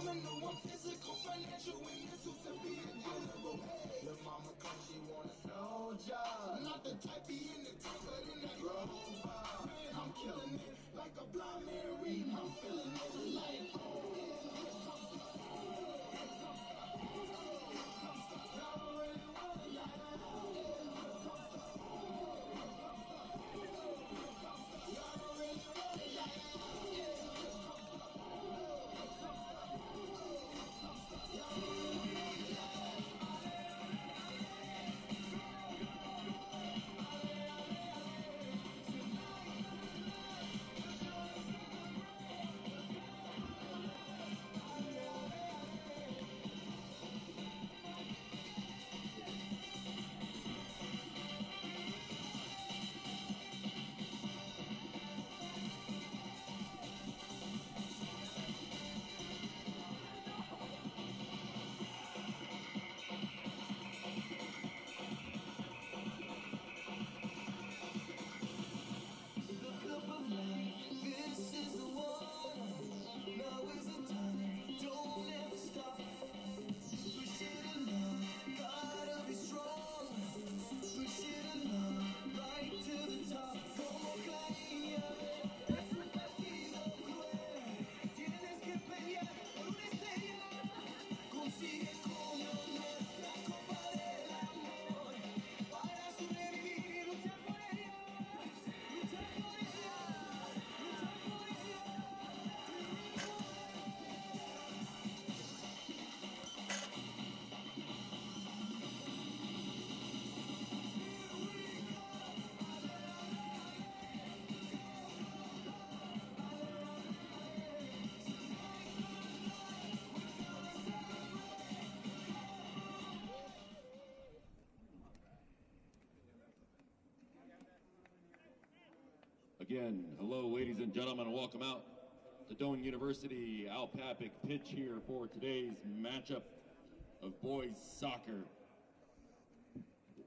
phenomenal. I'm physical, financial, and mental to be a general. Hey, your mama come, she want a snow job. Not the type be in the tank, but in that Rover. Man, I'm killing it like a blind man reading. I'm feeling it like, Again, hello, ladies and gentlemen, and welcome out to Doane University. Al Papik pitch here for today's matchup of boys soccer.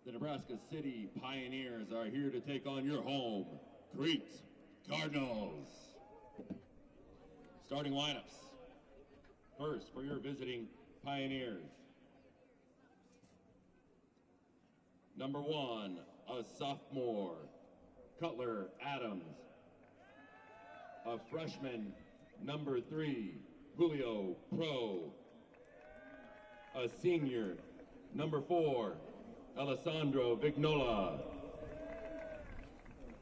The Nebraska City Pioneers are here to take on your home, Crete Cardinals. Starting lineups. First, for your visiting Pioneers. Number 1, a sophomore, Cutler Adams. A freshman, number 3, Julio Pro. A senior, number 4, Alessandro Vignola.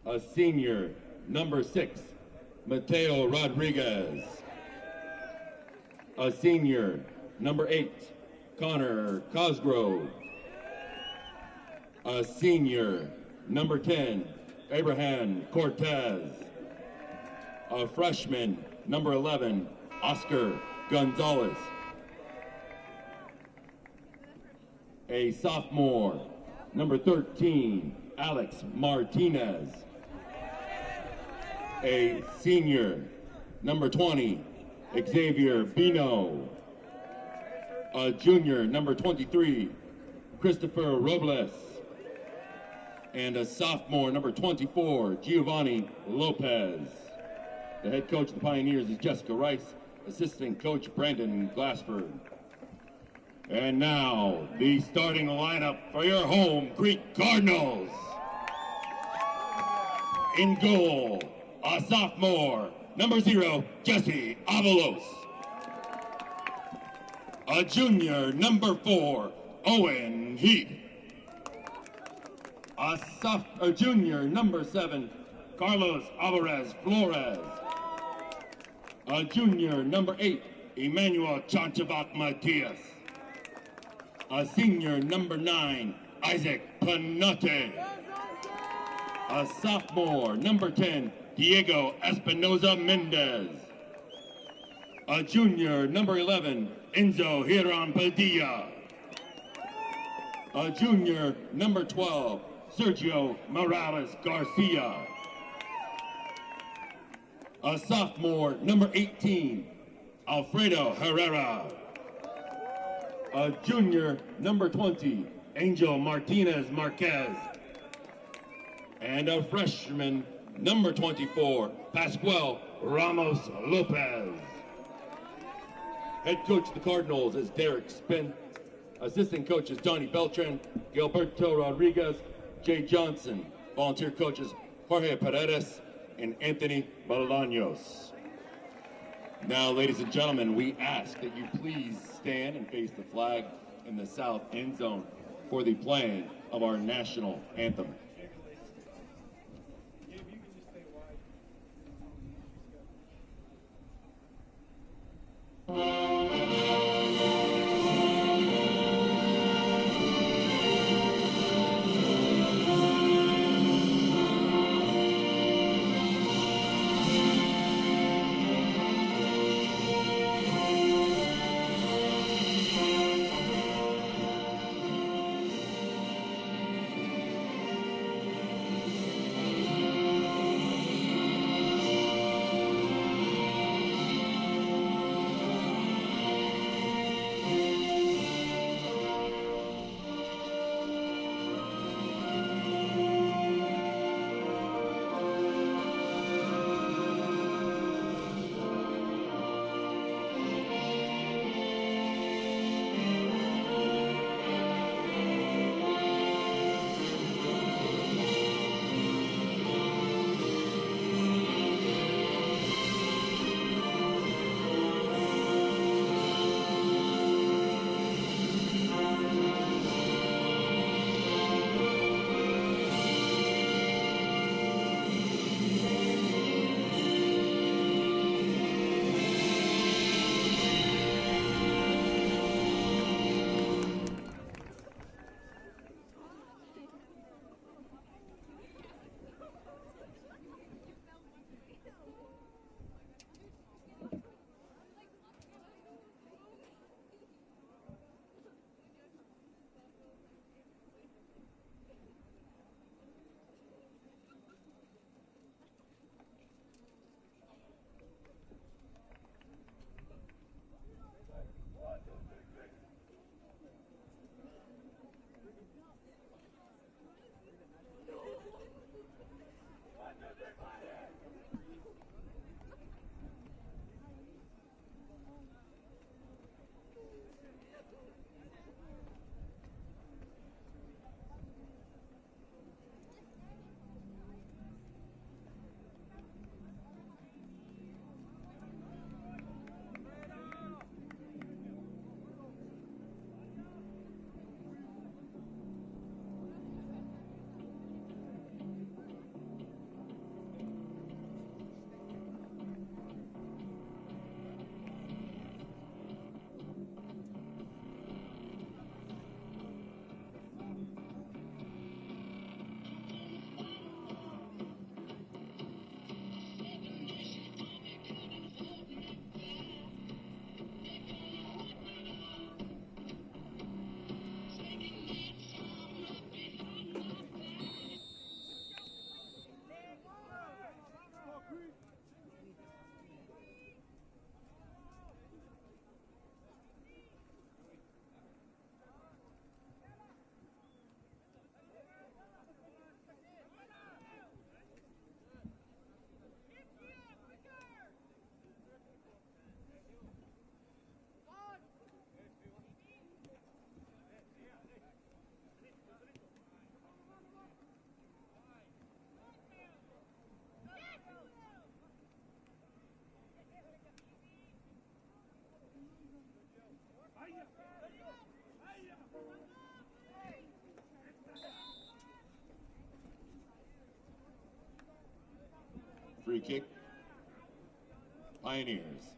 A senior, number 6, Mateo Rodriguez. A senior, number 8, Connor Cosgrove. A senior, number 10, Abraham Cortez. A freshman, number 11, Oscar Gonzalez. A sophomore, number 13, Alex Martinez. A senior, number 20, Xavier Bino. A junior, number 23, Christopher Robles. And a sophomore, number 24, Giovanni Lopez. The head coach of the Pioneers is Jessica Rice, assistant coach Brandon Glassford. And now, the starting lineup for your home Crete Cardinals. In goal, a sophomore, number 0, Jesse Avalos. A junior, number 4, Owen Heath. A junior, number 7, Carlos Alvarez Flores. A junior, number 8, Emmanuel Chanchavat Matias. A senior, number 9, Isaac Panote. A sophomore, number 10, Diego Espinoza Mendez. A junior, number 11, Enzo Hiram Padilla. A junior, number 12, Sergio Morales Garcia. A sophomore, number 18, Alfredo Herrera. A junior, number 20, Angel Martinez Marquez. And a freshman, number 24, Pascual Ramos Lopez. Head coach of the Cardinals is Derek Spence. Assistant coaches Donnie Beltran, Gilberto Rodriguez, Jay Johnson. Volunteer coaches Jorge Paredes and Anthony Bolaños. Now, ladies and gentlemen, we ask that you please stand and face the flag in the south end zone for the playing of our national anthem. Free kick, Pioneers.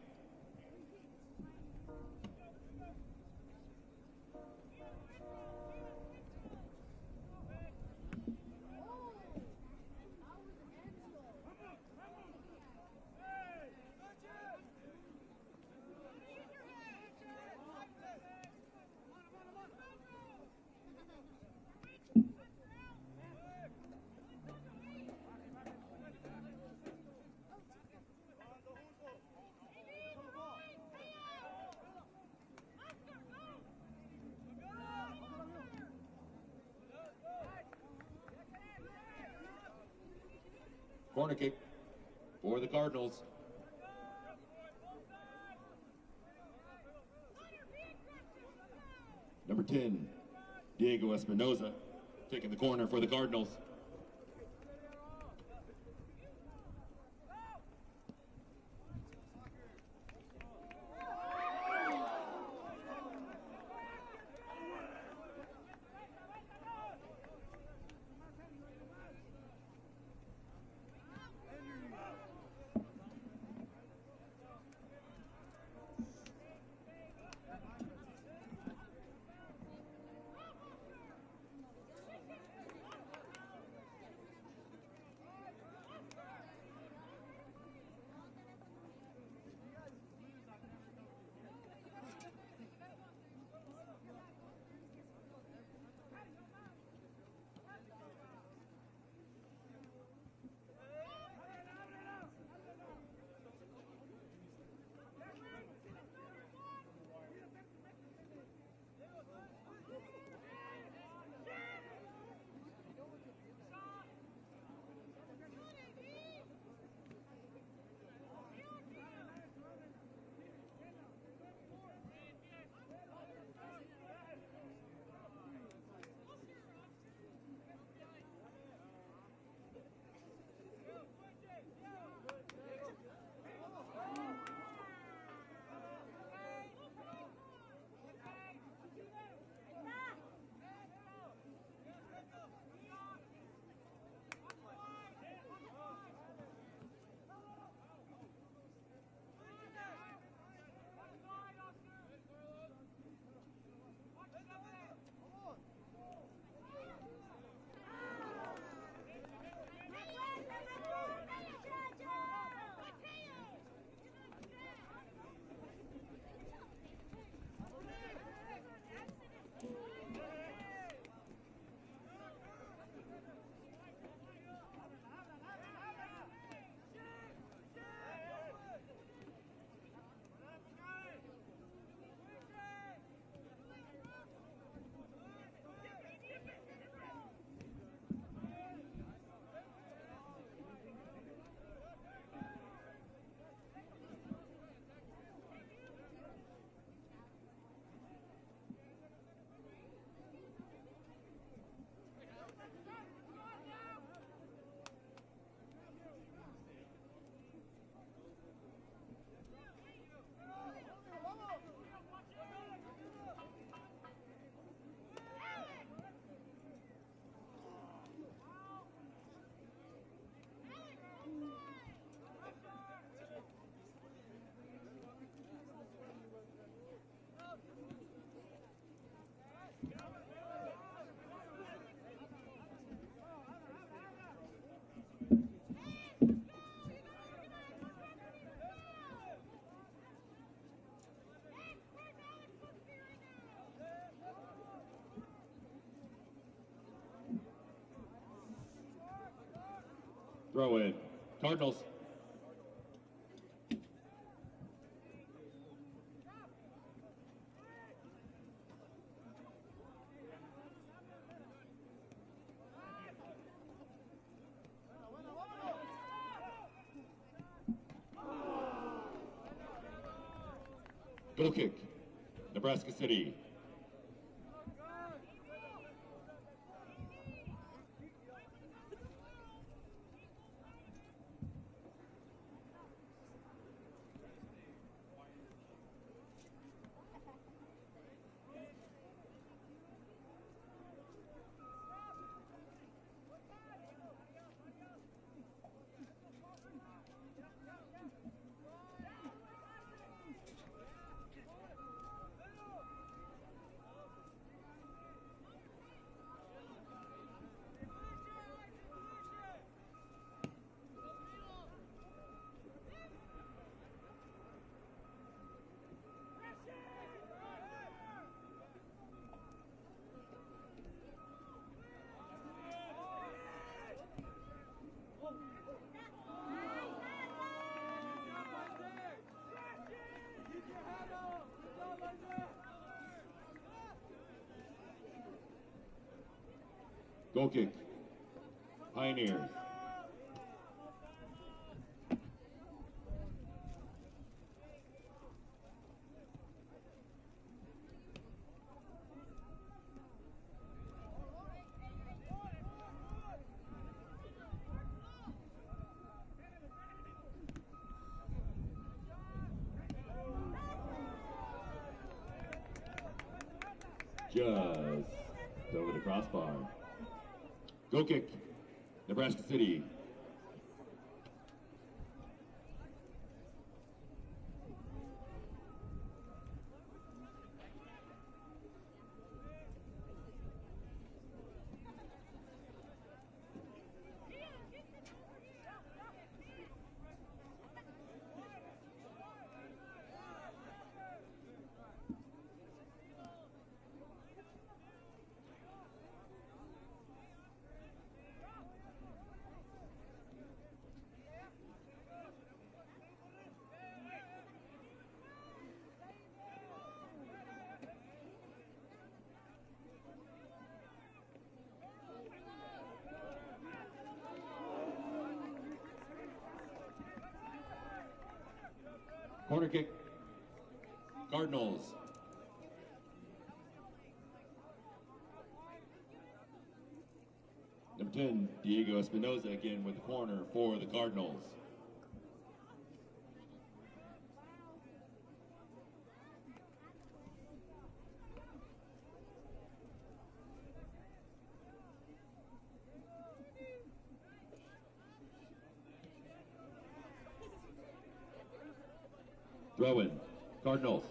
Corner kick for the Cardinals. Number 10, Diego Espinoza, taking the corner for the Cardinals. Throw in. Cardinals. Goal kick, Nebraska City. Goal kick, Pioneers. just over the crossbar. Goal kick, Nebraska City. Corner kick, Cardinals. Number 10, Diego Espinoza again with the corner for the Cardinals. Doane, Cardinals.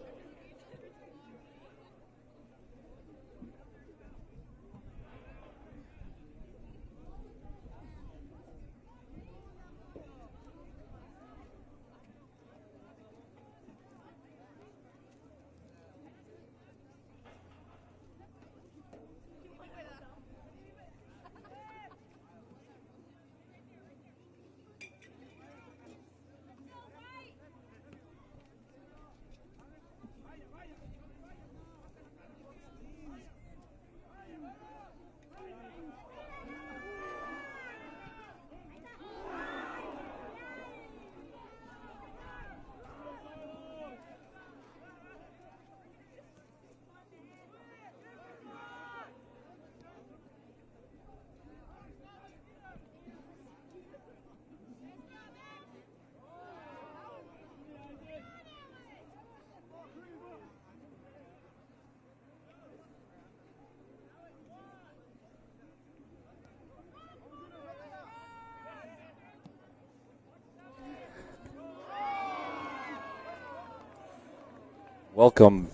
Welcome.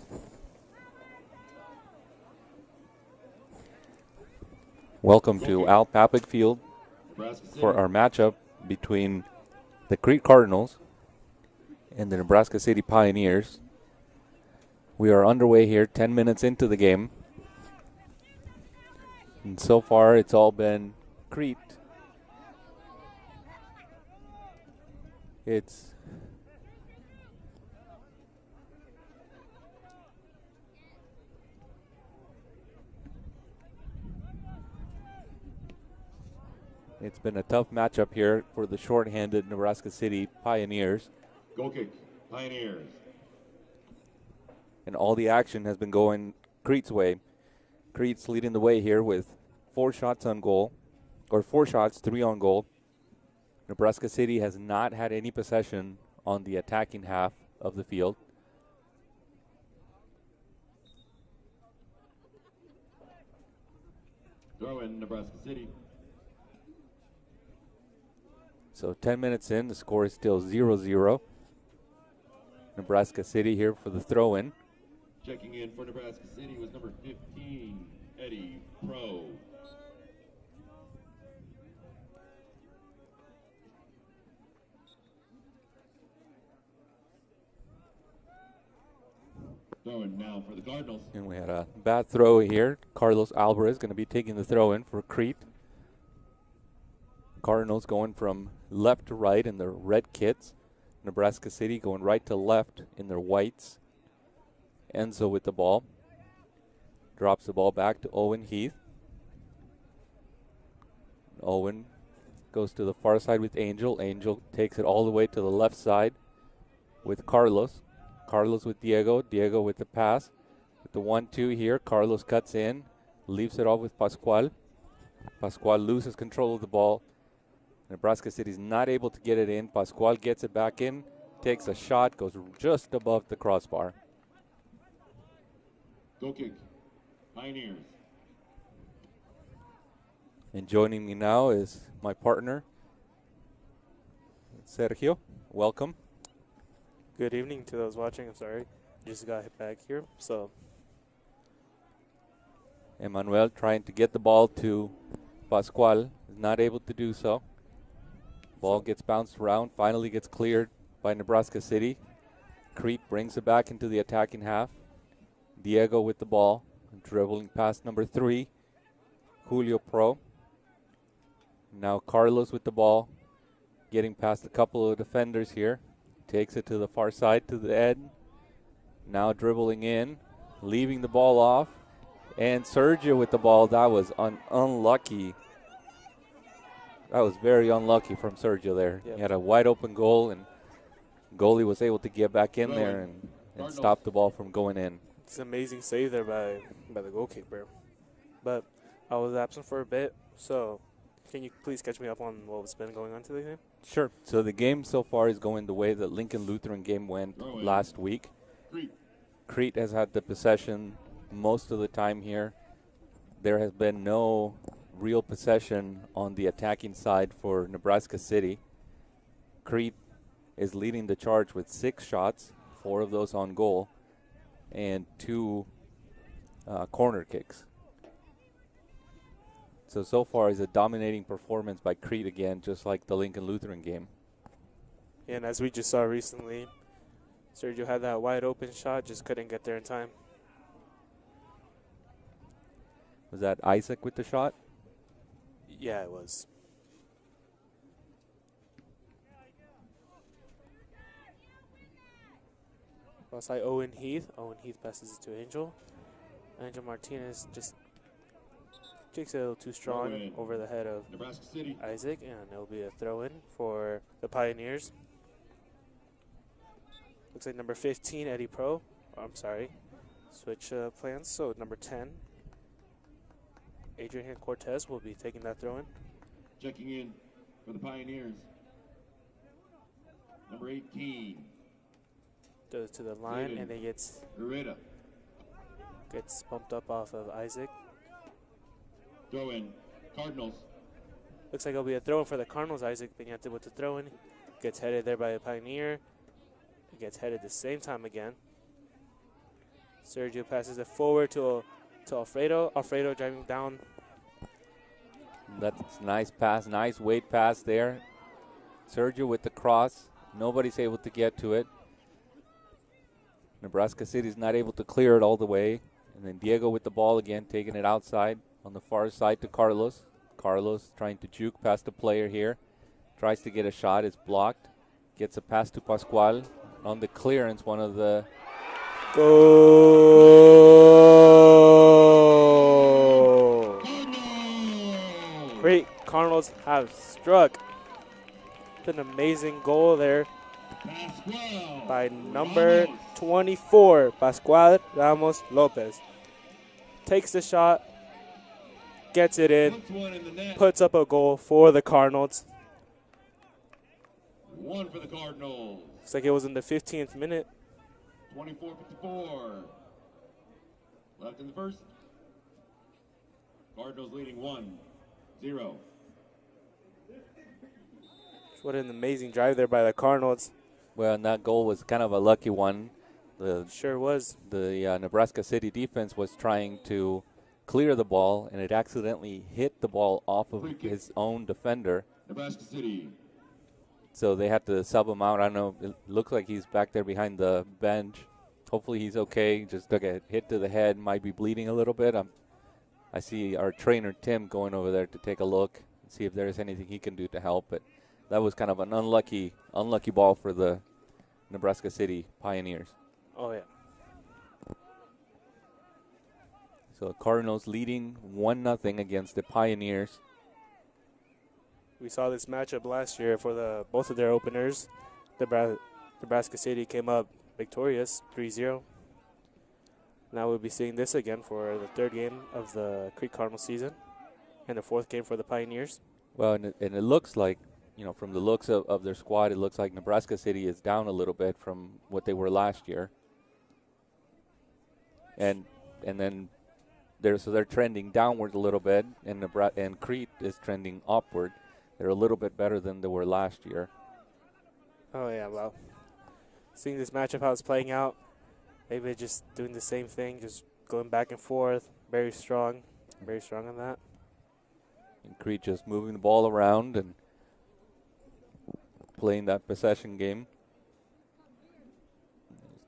Welcome to Al Papik Field for our matchup between the Crete Cardinals and the Nebraska City Pioneers. We are underway here, 10 minutes into the game. And so far, it's all been Crete. It's been a tough matchup here for the short-handed Nebraska City Pioneers. Goal kick, Pioneers. And all the action has been going Crete's way. Crete's leading the way here with 4 shots on goal, or 4 shots, 3 on goal. Nebraska City has not had any possession on the attacking half of the field. Throw in Nebraska City. So 10 minutes in, the score is still 0-0. Nebraska City here for the throw-in. Checking in for Nebraska City was number 15, Eddie Pro. Throwing now for the Cardinals. And we had a bad throw here. Carlos Alvarez going to be taking the throw-in for Crete. Cardinals going from left to right in their red kits. Nebraska City going right to left in their whites. Enzo with the ball. Drops the ball back to Owen Heath. Owen goes to the far side with Angel. Angel takes it all the way to the left side with Carlos. Carlos with Diego. Diego with the pass. With the 1-2 here, Carlos cuts in. Leaves it off with Pascual. Pascual loses control of the ball. Nebraska City's not able to get it in. Pascual gets it back in, takes a shot, goes just above the crossbar. Goal kick, Pioneers. And joining me now is my partner, Sergio. Welcome. Good evening to those watching. I'm sorry, just got hit back here. So Emmanuel trying to get the ball to Pascual, is not able to do so. Ball gets bounced around, finally gets cleared by Nebraska City. Crete brings it back into the attacking half. Diego with the ball, dribbling past number 3, Julio Pro. Now Carlos with the ball, getting past a couple of defenders here. Takes it to the far side, to the end. Now dribbling in, leaving the ball off. And Sergio with the ball. That was unlucky. That was very unlucky from Sergio there. Yep. He had a wide open goal, and goalie was able to get back in there and stop the ball from going in. it's an amazing save there by the goalkeeper. But I was absent for a bit, so can you please catch me up on what's been going on today? Sure. So the game so far is going the way that Lincoln Lutheran game went last week. Crete has had the possession most of the time here. There has been no real possession on the attacking side for Nebraska City. Crete is leading the charge with 6 shots, 4 of those on goal, and 2 corner kicks. So far is a dominating performance by Crete again, just like the Lincoln Lutheran game. And as we just saw recently, Sergio had that wide open shot, just couldn't get there in time. Was that Isaac with the shot? Yeah, it was. Outside Owen Heath. Owen Heath passes it to Angel. Angel Martinez just takes it a little too strong over the head of Nebraska City. Isaac, and it'll be a throw-in for the Pioneers. Looks like number 15, Eddie Pro. Oh, I'm sorry. Switch plans. So number 10, Adrian Cortez will be taking that throw-in. Checking in for the Pioneers. Number 18. Goes to the line, and then gets bumped up off of Isaac. Throw in. Cardinals. Looks like it'll be a throw-in for the Cardinals. Isaac Piñate with the throw-in. Gets headed there by a Pioneer. Gets headed the same time again. Sergio passes it forward to Alfredo. Alfredo driving down. That's a nice pass, nice weight pass there. Sergio with the cross. Nobody's able to get to it. Nebraska City's not able to clear it all the way. And then Diego with the ball again, taking it outside on the far side to Carlos. Carlos trying to juke past the player here. Tries to get a shot, it's blocked. Gets a pass to Pascual. On the clearance, one of the... Goal! Great. Cardinals have struck. An amazing goal there by number 24, Pascual Ramos Lopez. Takes the shot, gets it in, puts up a goal for the Cardinals. 1 for the Cardinals. Looks like it was in the 15th minute. 24-54. Left in the first. Cardinals leading 1-0. What an amazing drive there by the Cardinals. Well, and that goal was kind of a lucky one. Sure was. The Nebraska City defense was trying to clear the ball, and it accidentally hit the ball off of his own defender. Nebraska City. So they had to sub him out. I don't know. It looks like he's back there behind the bench. Hopefully he's okay. Just took a hit to the head. Might be bleeding a little bit. I see our trainer, Tim, going over there to take a look and see if there's anything he can do to help. But that was kind of an unlucky ball for the Nebraska City Pioneers. Oh, yeah. So Cardinals leading 1-0 against the Pioneers. We saw this matchup last year for both of their openers. Nebraska City came up victorious, 3-0. Now we'll be seeing this again for the third game of the Crete Cardinals season and the fourth game for the Pioneers. Well, and it looks like, from the looks of their squad, it looks like Nebraska City is down a little bit from what they were last year. And then they're trending downward a little bit, and Crete is trending upward. They're a little bit better than they were last year. Oh, yeah, well, seeing this matchup, how it's playing out, maybe just doing the same thing, just going back and forth, very strong on that. And Crete just moving the ball around and playing that possession game.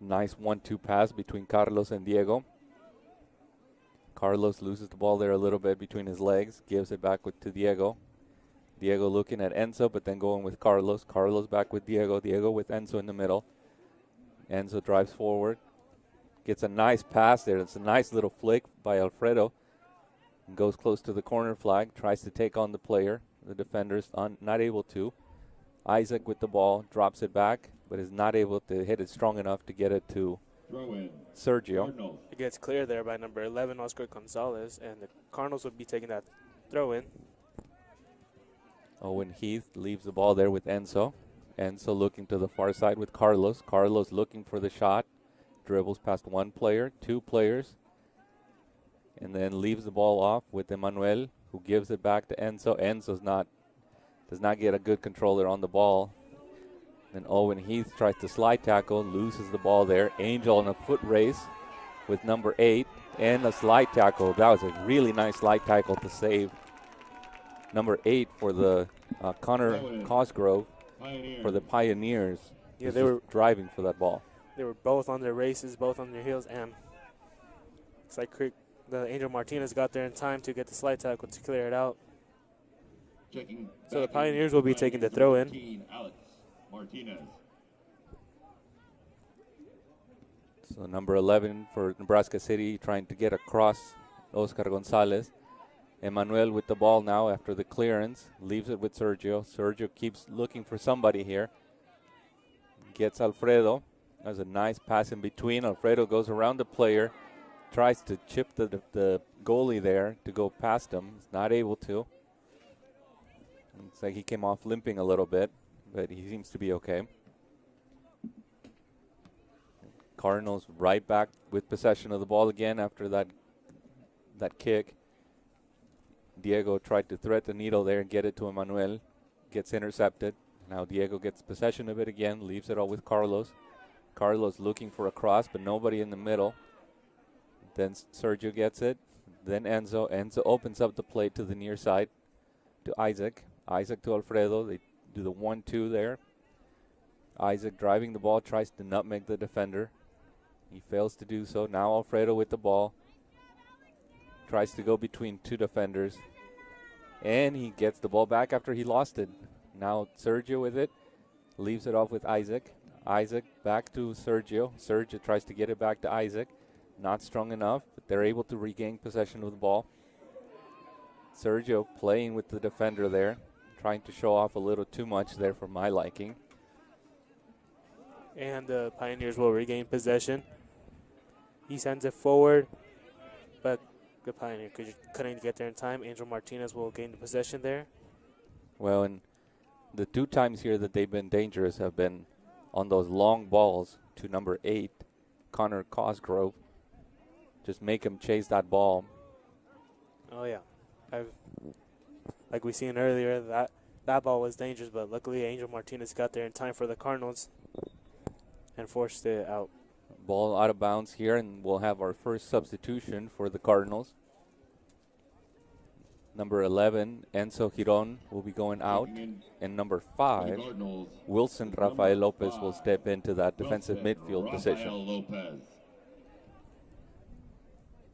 Nice 1-2 pass between Carlos and Diego. Carlos loses the ball there a little bit between his legs, gives it back to Diego. Diego looking at Enzo, but then going with Carlos. Carlos back with Diego. Diego with Enzo in the middle. Enzo drives forward. Gets a nice pass there. It's a nice little flick by Alfredo. And goes close to the corner flag. Tries to take on the player. The defender's not able to. Isaac with the ball. Drops it back, but is not able to hit it strong enough to get it to Sergio. Cardinals. It gets clear there by number 11, Oscar Gonzalez, and the Cardinals would be taking that throw-in. Owen Heath leaves the ball there with Enzo. Enzo looking to the far side with Carlos. Carlos looking for the shot. Dribbles past one player, two players, and then leaves the ball off with Emmanuel, who gives it back to Enzo. Enzo does not get a good controller on the ball. Then Owen Heath tries to slide tackle, loses the ball there. Angel on a foot race with number 8 and a slide tackle. That was a really nice slide tackle to save number 8 for the Connor Cosgrove for the Pioneers. Yeah, they were driving for that ball. They were both on their races, both on their heels, and it's like the Angel Martinez got there in time to get the slide tackle to clear it out. So the Pioneers will be taking the throw-in. Alex Martinez. So number 11 for Nebraska City trying to get across Oscar Gonzalez. Emmanuel with the ball now after the clearance. Leaves it with Sergio. Sergio keeps looking for somebody here. Gets Alfredo. There's a nice pass in between. Alfredo goes around the player. Tries to chip the goalie there to go past him. He's not able to. Looks like he came off limping a little bit, but he seems to be okay. Cardinals right back with possession of the ball again after that kick. Diego tried to thread the needle there and get it to Emmanuel. Gets intercepted. Now Diego gets possession of it again, leaves it all with Carlos. Carlos looking for a cross, but nobody in the middle. Then Sergio gets it. Then Enzo. Enzo opens up the play to the near side to Isaac. Isaac to Alfredo. They do the 1-2 there. Isaac driving the ball, tries to nutmeg the defender. He fails to do so. Now Alfredo with the ball. Tries to go between two defenders. And he gets the ball back after he lost it. Now Sergio with it. Leaves it off with Isaac. Isaac back to Sergio. Sergio tries to get it back to Isaac. Not strong enough, but they're able to regain possession of the ball. Sergio playing with the defender there. Trying to show off a little too much there for my liking. And the Pioneers will regain possession. He sends it forward, but the Pioneer couldn't get there in time. Angel Martinez will gain the possession there. Well, and the 2 times here that they've been dangerous have been on those long balls to number 8, Connor Cosgrove. Just make him chase that ball. Oh, yeah. Like we seen earlier, that ball was dangerous, but luckily Angel Martinez got there in time for the Cardinals and forced it out. Ball out of bounds here, and we'll have our first substitution for the Cardinals. Number 11, Enzo Giron, will be going out. And number 5, Wilson Rafael Lopez will step into that defensive midfield position.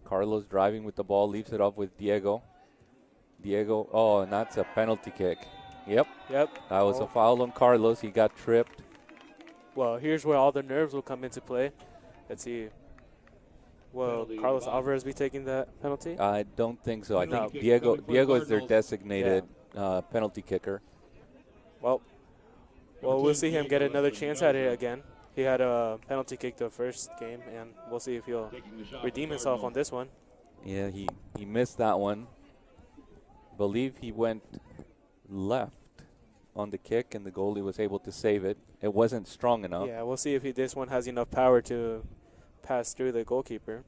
Carlos driving with the ball, leaves it off with Diego. Diego, oh, and that's a penalty kick. Yep. That was a foul on Carlos. He got tripped. Well, here's where all the nerves will come into play. Let's see. Will Carlos Alvarez be taking that penalty? I don't think so. I think Diego is their designated penalty kicker. Well, we'll see him get another chance at it again. He had a penalty kick the first game, and we'll see if he'll redeem himself on this one. Yeah, he missed that one. Believe he went left on the kick, and the goalie was able to save it. It wasn't strong enough. Yeah, we'll see if this one has enough power to pass through the goalkeeper.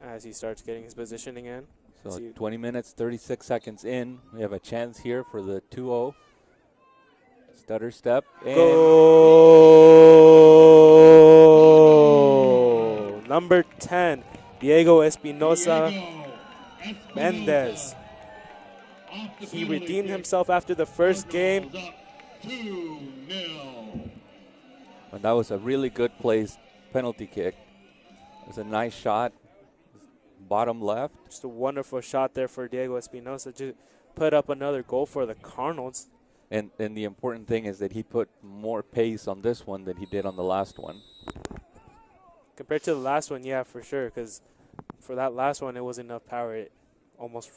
as he starts getting his positioning in. So 20 minutes, 36 seconds in. We have a chance here for the 2-0. Stutter step. And goal! Number 10, Diego Espinosa Mendez. He redeemed himself after the first game. 2-0. And that was a really good placed penalty kick. It was a nice shot. Bottom left. Just a wonderful shot there for Diego Espinosa to put up another goal for the Cardinals. And the important thing is that he put more pace on this one than he did on the last one. Compared to the last one, yeah, for sure. Because for that last one, it wasn't enough power. It almost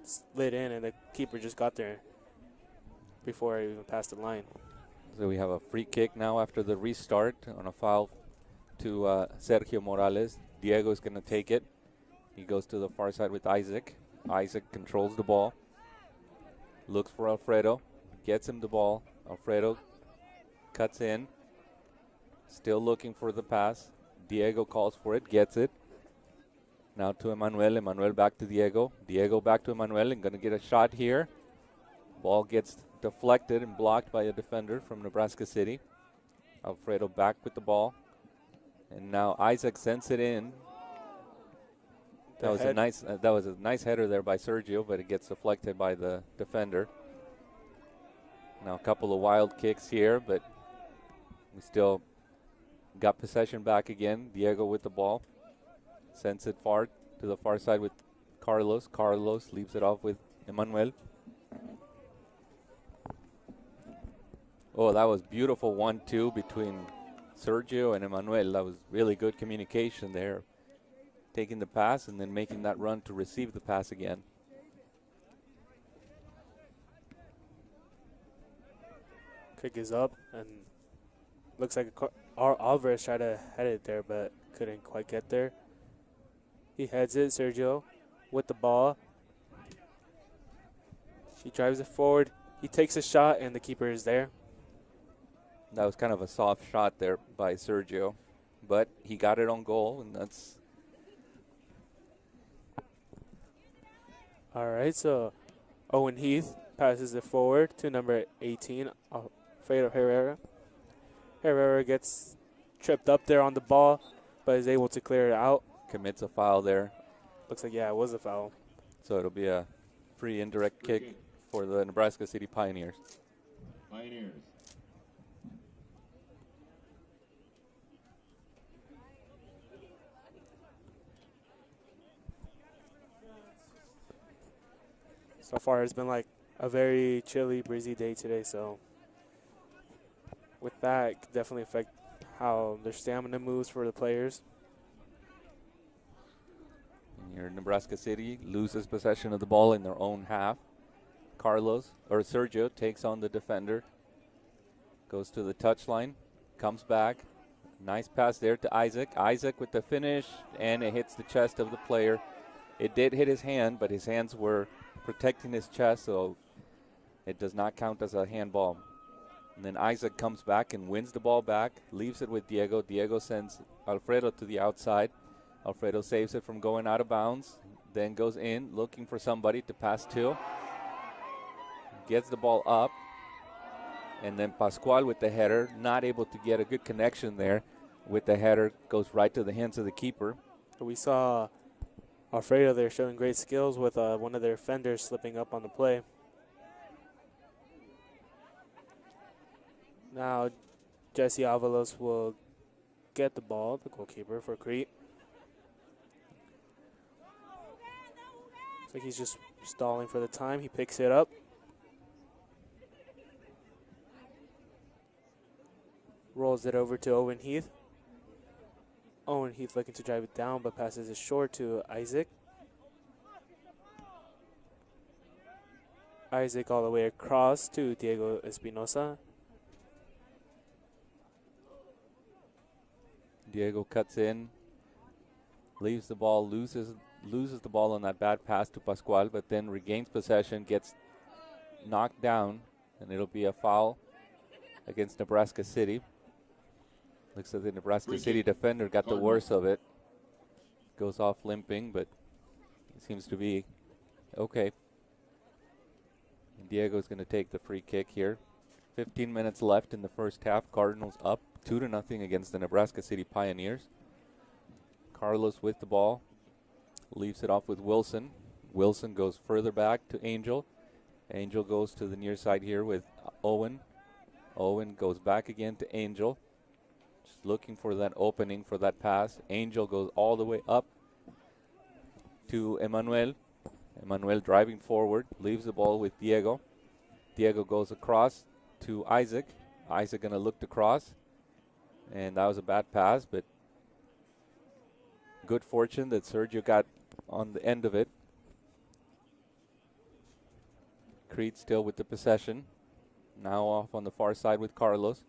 slid in, and the keeper just got there before it even passed the line. So we have a free kick now after the restart on a foul to Sergio Morales. Diego is going to take it. He goes to the far side with Isaac. Isaac controls the ball. Looks for Alfredo. Gets him the ball. Alfredo cuts in. Still looking for the pass. Diego calls for it. Gets it. Now to Emmanuel. Emmanuel back to Diego. Diego back to Emmanuel. And going to get a shot here. Ball gets deflected and blocked by a defender from Nebraska City. Alfredo back with the ball. And now Isaac sends it in. That was a nice header there by Sergio, but it gets deflected by the defender. Now a couple of wild kicks here, but we still got possession back again. Diego with the ball. Sends it far to the far side with Carlos. Carlos leaves it off with Emmanuel. Oh, that was beautiful 1-2 between Sergio and Emmanuel. That was really good communication there. Taking the pass and then making that run to receive the pass again. Kick is up, and looks like Alvarez tried to head it there, but couldn't quite get there. He heads it, Sergio, with the ball. He drives it forward. He takes a shot, and the keeper is there. That was kind of a soft shot there by Sergio, but he got it on goal, and that's... All right, so Owen Heath passes it forward to number 18, Alfredo Herrera. Herrera gets tripped up there on the ball, but is able to clear it out. Commits a foul there. Looks like, yeah, it was a foul. So it'll be a free indirect kick for the Nebraska City Pioneers. Pioneers. So far, it's been like a very chilly, breezy day today. So with that, it could definitely affect how their stamina moves for the players. And here Nebraska City loses possession of the ball in their own half. Sergio takes on the defender. Goes to the touchline. Comes back. Nice pass there to Isaac. Isaac with the finish, and it hits the chest of the player. It did hit his hand, but his hands were protecting his chest, so it does not count as a handball. And then Isaac comes back and wins the ball back, leaves it with Diego. Diego sends Alfredo to the outside. Alfredo saves it from going out of bounds, then goes in looking for somebody to pass to. Gets the ball up, and then Pascual with the header, not able to get a good connection there with the header, goes right to the hands of the keeper. We saw Alfredo there showing great skills with one of their defenders slipping up on the play. Now Jesse Avalos will get the ball, the goalkeeper for Crete. Looks like he's just stalling for the time. He picks it up. Rolls it over to Owen Heath. Owen Heath looking to drive it down, but passes it short to Isaac. Isaac all the way across to Diego Espinosa. Diego cuts in, leaves the ball, loses the ball on that bad pass to Pascual, but then regains possession, gets knocked down, and it'll be a foul against Nebraska City. Looks like the Nebraska City defender got the worst of it. goes off limping, but he seems to be okay. And Diego's going to take the free kick here. 15 minutes left in the first half. Cardinals up 2-0 against the Nebraska City Pioneers. Carlos with the ball. Leaves it off with Wilson. Wilson goes further back to Angel. Angel goes to the near side here with Owen. Owen goes back again to Angel. Just looking for that opening for that pass. Angel goes all the way up to Emmanuel. Emmanuel driving forward. Leaves the ball with Diego. Diego goes across to Isaac. Isaac going to look to cross. And that was a bad pass, but good fortune that Sergio got on the end of it. Crete still with the possession. Now off on the far side with Carlos.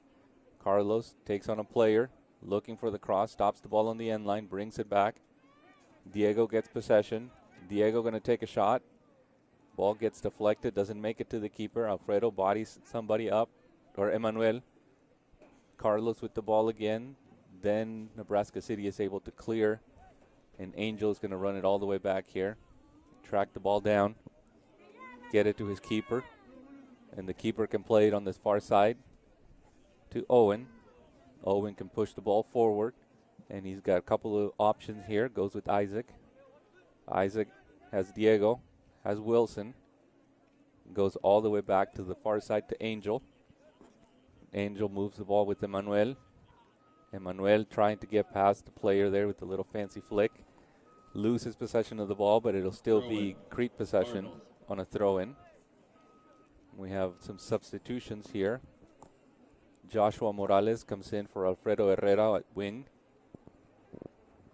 Carlos takes on a player, looking for the cross, stops the ball on the end line, brings it back. Diego gets possession. Diego going to take a shot. Ball gets deflected, doesn't make it to the keeper. Alfredo bodies somebody up, or Emmanuel. Carlos with the ball again. Then Nebraska City is able to clear, and Angel is going to run it all the way back here. Track the ball down, get it to his keeper, and the keeper can play it on this far side to Owen. Owen can push the ball forward, and he's got a couple of options here. Goes with Isaac. Isaac has Diego, has Wilson. Goes all the way back to the far side to Angel. Angel moves the ball with Emmanuel. Emmanuel trying to get past the player there with a little fancy flick. Loses possession of the ball, but it'll still be Crete possession on a throw-in. We have some substitutions here. Joshua Morales comes in for Alfredo Herrera at wing.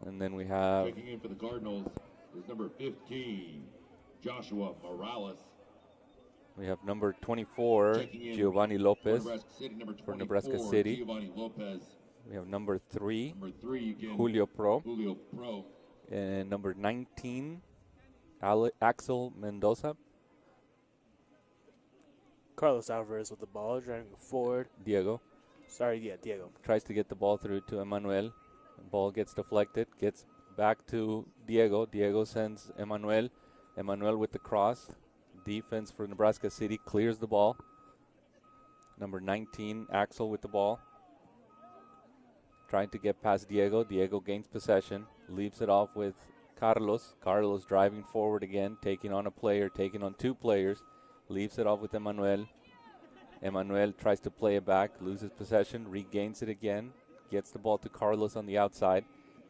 And then we have... Checking in for the Cardinals is number 15, Joshua Morales. We have number 24, Giovanni Lopez for Nebraska City. Giovanni Lopez. We have number 3, again, Julio Pro. Julio Pro. And number 19, Axel Mendoza. Carlos Alvarez with the ball, driving forward. Diego. Diego. Tries to get the ball through to Emmanuel. The ball gets deflected, gets back to Diego. Diego sends Emmanuel. Emmanuel with the cross. Defense for Nebraska City clears the ball. Number 19, Axel with the ball. Trying to get past Diego. Diego gains possession. Leaves it off with Carlos. Carlos driving forward again, taking on a player, taking on two players. Leaves it off with Emmanuel. Emmanuel tries to play it back, loses possession, regains it again. Gets the ball to Carlos on the outside.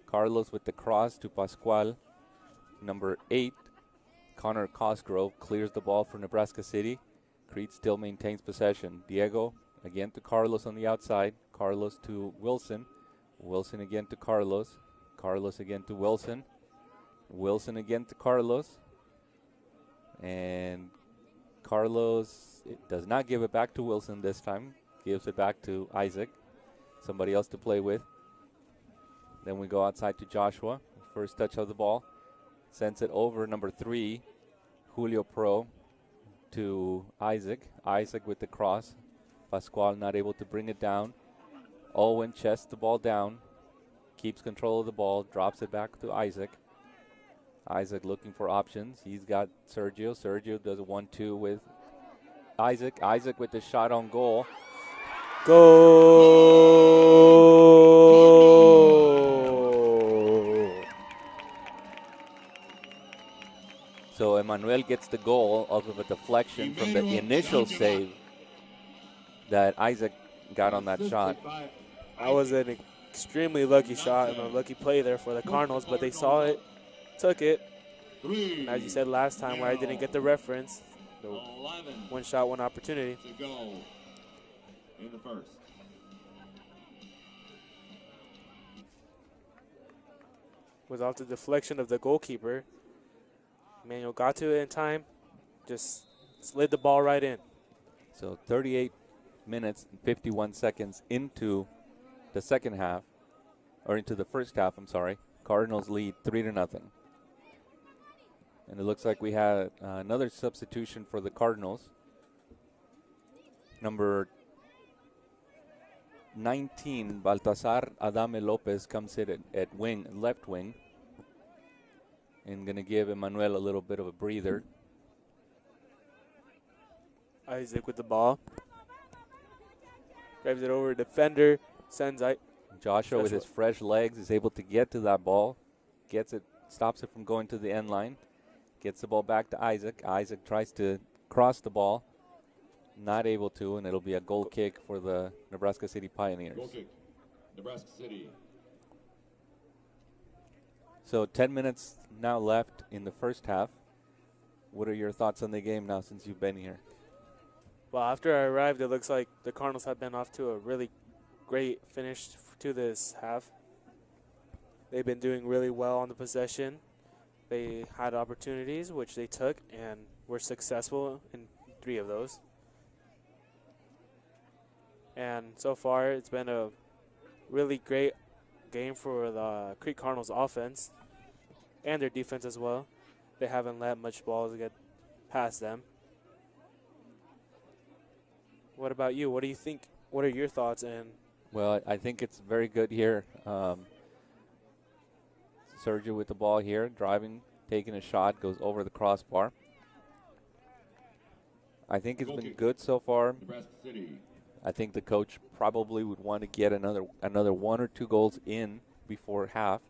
Carlos with the cross to Pascual. Number 8, Connor Cosgrove clears the ball for Nebraska City. Crete still maintains possession. Diego again to Carlos on the outside. Carlos to Wilson. Wilson again to Carlos. Carlos again to Wilson. Wilson again to Carlos. And Carlos does not give it back to Wilson this time. Gives it back to Isaac. Somebody else to play with. Then we go outside to Joshua. First touch of the ball. Sends it over, number 3, Julio Pro, to Isaac. Isaac with the cross. Pascual not able to bring it down. Owen chests the ball down. Keeps control of the ball. Drops it back to Isaac. Isaac looking for options. He's got Sergio. Sergio does a 1-2 with Isaac. Isaac with the shot on goal. Goal! So Emmanuel gets the goal off of a deflection from the initial save that Isaac got on that shot. That was an extremely lucky shot and a lucky play there for the Cardinals, but they saw it, took it. And as you said last time where I didn't get the reference, the one shot, one opportunity. To go in the first. Was off the deflection of the goalkeeper. Manuel got to it in time, just slid the ball right in. So 38 minutes and 51 seconds into the second half, or into the first half, I'm sorry. Cardinals lead 3-0. And it looks like we had another substitution for the Cardinals. Number 19, Baltasar Adame Lopez comes in at wing, left wing. and going to give Emmanuel a little bit of a breather. Isaac with the ball. Drives it over defender. Sends Joshua with his fresh legs is able to get to that ball. Gets it, stops it from going to the end line. Gets the ball back to Isaac. Isaac tries to cross the ball. Not able to, and it'll be a goal kick for the Nebraska City Pioneers. Goal kick, Nebraska City. So 10 minutes now left in the first half. What are your thoughts on the game now since you've been here? Well, after I arrived, it looks like the Cardinals have been off to a really great finish to this half. They've been doing really well on the possession. They had opportunities, which they took, and were successful in 3 of those. And so far, it's been a really great game for the Crete Cardinals offense and their defense as well. They haven't let much balls get past them. What about you? What do you think? What are your thoughts? And well, I think it's very good here. Sergio with the ball here, driving, taking a shot, goes over the crossbar. I think it's been good so far. Nebraska City. I think the coach probably would want to get another 1 or 2 goals in before half,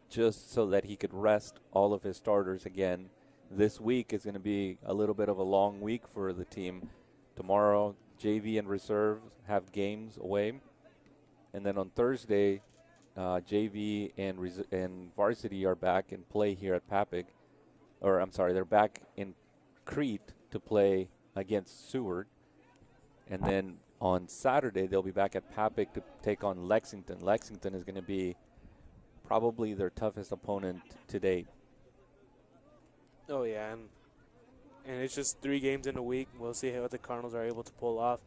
just so that he could rest all of his starters again. This week is going to be a little bit of a long week for the team. Tomorrow, JV and reserves have games away. And then on Thursday, JV and Varsity are back in play here at Papik. Or, I'm sorry, they're back in Crete to play against Seward. And then on Saturday, they'll be back at Papik to take on Lexington. Lexington is going to be probably their toughest opponent to date. oh yeah, and it's just 3 games in a week. We'll see what the Cardinals are able to pull off.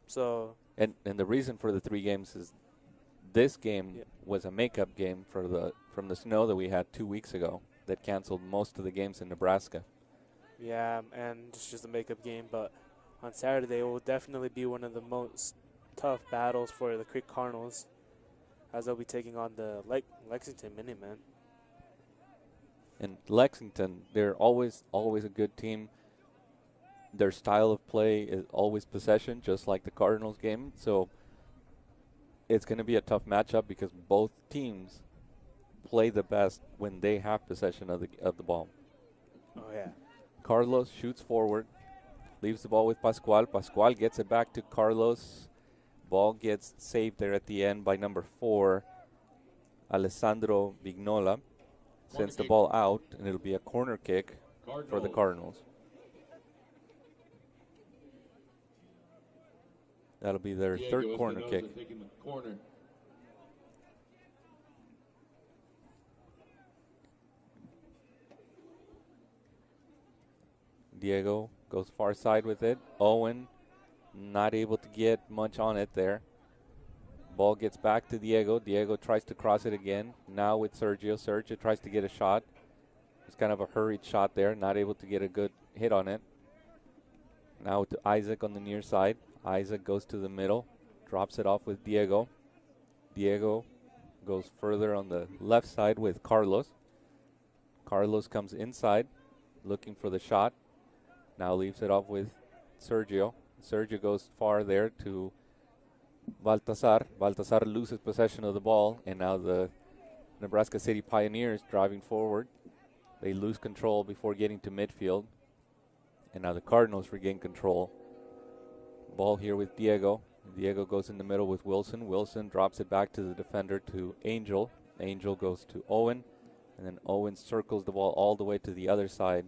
So And the reason for the 3 games is this game was a makeup game from the snow that we had 2 weeks ago that canceled most of the games in Nebraska. yeah, and it's just a makeup game, but on Saturday it will definitely be one of the most tough battles for the Crete Cardinals, as they'll be taking on the Lexington Minutemen. And Lexington, they're always a good team. Their style of play is always possession, just like the Cardinals game. So it's going to be a tough matchup because both teams play the best when they have possession of the ball. Oh yeah. Carlos shoots forward, leaves the ball with Pascual. Pascual gets it back to Carlos. Ball gets saved there at the end by number 4, Alessandro Vignola. Sends the ball out, and it'll be a corner kick for the Cardinals. That'll be their third corner kick. Diego goes far side with it. Owen not able to get much on it there. Ball gets back to Diego. Diego tries to cross it again. Now with Sergio. Sergio tries to get a shot. It's kind of a hurried shot there. Not able to get a good hit on it. Now to Isaac on the near side. Isaac goes to the middle. Drops it off with Diego. Diego goes further on the left side with Carlos. Carlos comes inside looking for the shot. Now leaves it off with Sergio. Sergio goes far there to Baltazar. Baltazar loses possession of the ball, and now the Nebraska City Pioneers driving forward. They lose control before getting to midfield, and now the Cardinals regain control. Ball here with Diego. Diego goes in the middle with Wilson. Wilson drops it back to the defender to Angel. Angel goes to Owen, and then Owen circles the ball all the way to the other side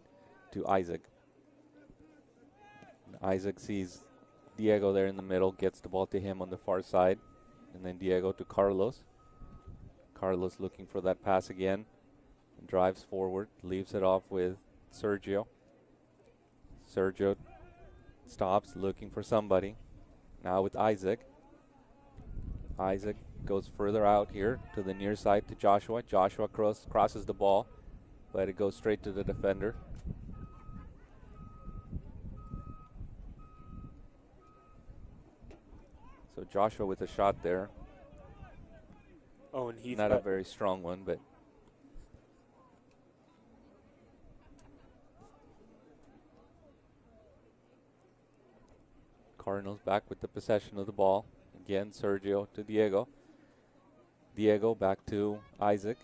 to Isaac. Isaac sees Diego there in the middle, gets the ball to him on the far side, and then Diego to Carlos. Carlos looking for that pass again, and drives forward, leaves it off with Sergio. Sergio stops looking for somebody. Now with Isaac. Isaac goes further out here to the near side to Joshua. Joshua crosses the ball, but it goes straight to the defender. So Joshua with a shot there. Oh, and Heath not a very strong one, but Cardinals back with the possession of the ball. Again, Sergio to Diego. Diego back to Isaac.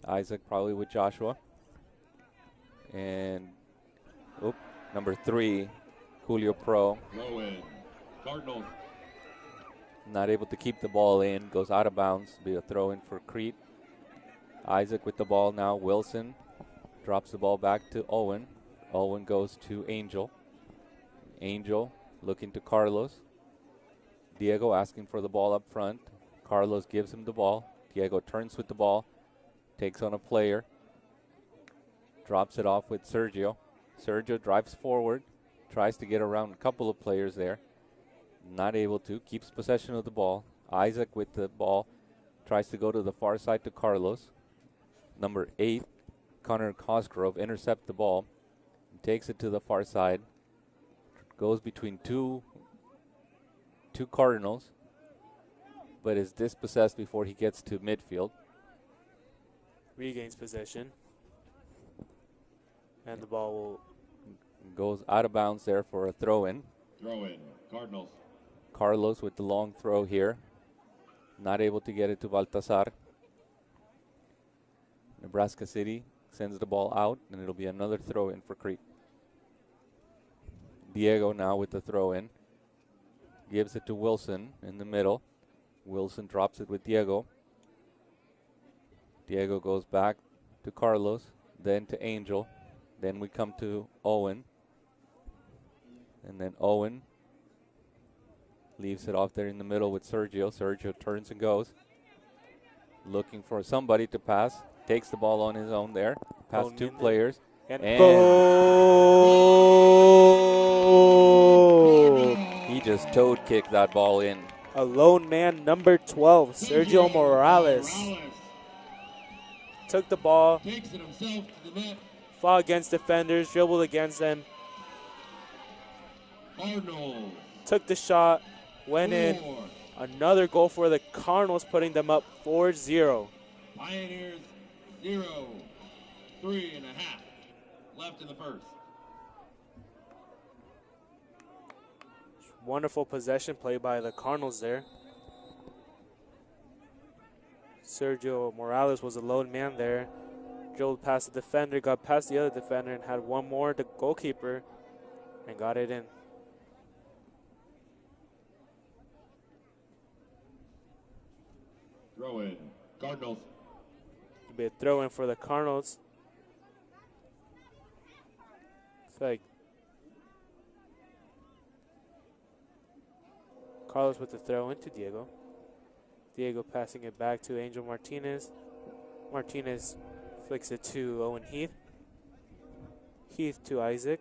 Isaac probably with Joshua. And, number 3, Julio Pro. Throw in. Cardinals. Not able to keep the ball in. Goes out of bounds. Be a throw in for Crete. Isaac with the ball now. Wilson drops the ball back to Owen. Owen goes to Angel. Angel looking to Carlos. Diego asking for the ball up front. Carlos gives him the ball. Diego turns with the ball. Takes on a player. Drops it off with Sergio. Sergio drives forward. Tries to get around a couple of players there. Not able to. Keeps possession of the ball. Isaac with the ball. Tries to go to the far side to Carlos. Number 8, Connor Cosgrove, intercepts the ball. Takes it to the far side. Goes between two Cardinals. But is dispossessed before he gets to midfield. Regains possession. And the ball will... Goes out of bounds there for a throw-in. Throw in. Cardinals. Carlos with the long throw here. Not able to get it to Baltazar. Nebraska City sends the ball out, and it'll be another throw-in for Crete. Diego now with the throw-in. Gives it to Wilson in the middle. Wilson drops it with Diego. Diego goes back to Carlos, then to Angel. Then we come to Owen. And then Owen leaves it off there in the middle with Sergio. Sergio turns and goes. Looking for somebody to pass. Takes the ball on his own there. Past 2 players. And goal! He just toad kicked that ball in. A lone man, number 12, Sergio Morales. Took the ball. Takes it himself to the net. Fought against defenders, dribbled against them. Cardinals. Took the shot, went in. 4. Another goal for the Cardinals, putting them up 4-0. Pioneers 0. 3.5 left in the first. Wonderful possession play by the Cardinals there. Sergio Morales was a lone man there. Drilled past the defender, got past the other defender, and had one more, the goalkeeper, and got it in. Throw in. Cardinals. It'll be a throw in for the Cardinals. It's like Carlos with the throw into Diego. Diego passing it back to Angel Martinez. Martinez flicks it to Owen Heath. Heath to Isaac.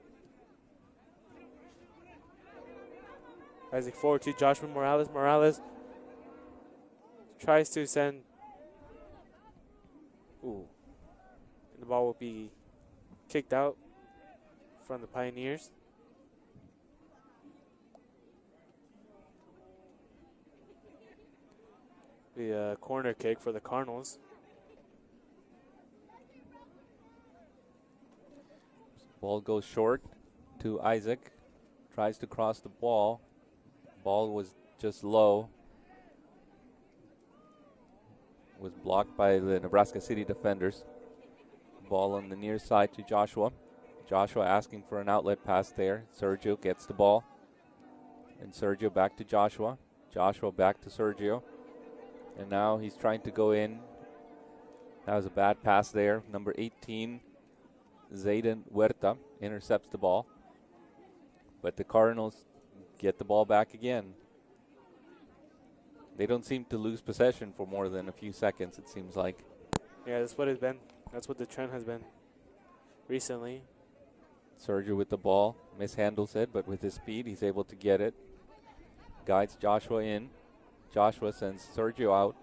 Isaac forward to Joshua Morales. Morales tries to send. Ooh. And the ball will be kicked out from the Pioneers. Be a corner kick for the Cardinals. Ball goes short to Isaac. Tries to cross the ball. Ball was just low. Was blocked by the Nebraska City defenders. Ball on the near side to Joshua. Joshua asking for an outlet pass there. Sergio gets the ball. And Sergio back to Joshua. Joshua back to Sergio. And now he's trying to go in. That was a bad pass there. Number 18, Zayden Huerta, intercepts the ball. But the Cardinals get the ball back again. They don't seem to lose possession for more than a few seconds, it seems like. Yeah, that's what it's been. That's what the trend has been recently. Sergio with the ball. Mishandles it, but with his speed, he's able to get it. Guides Joshua in. Joshua sends Sergio out.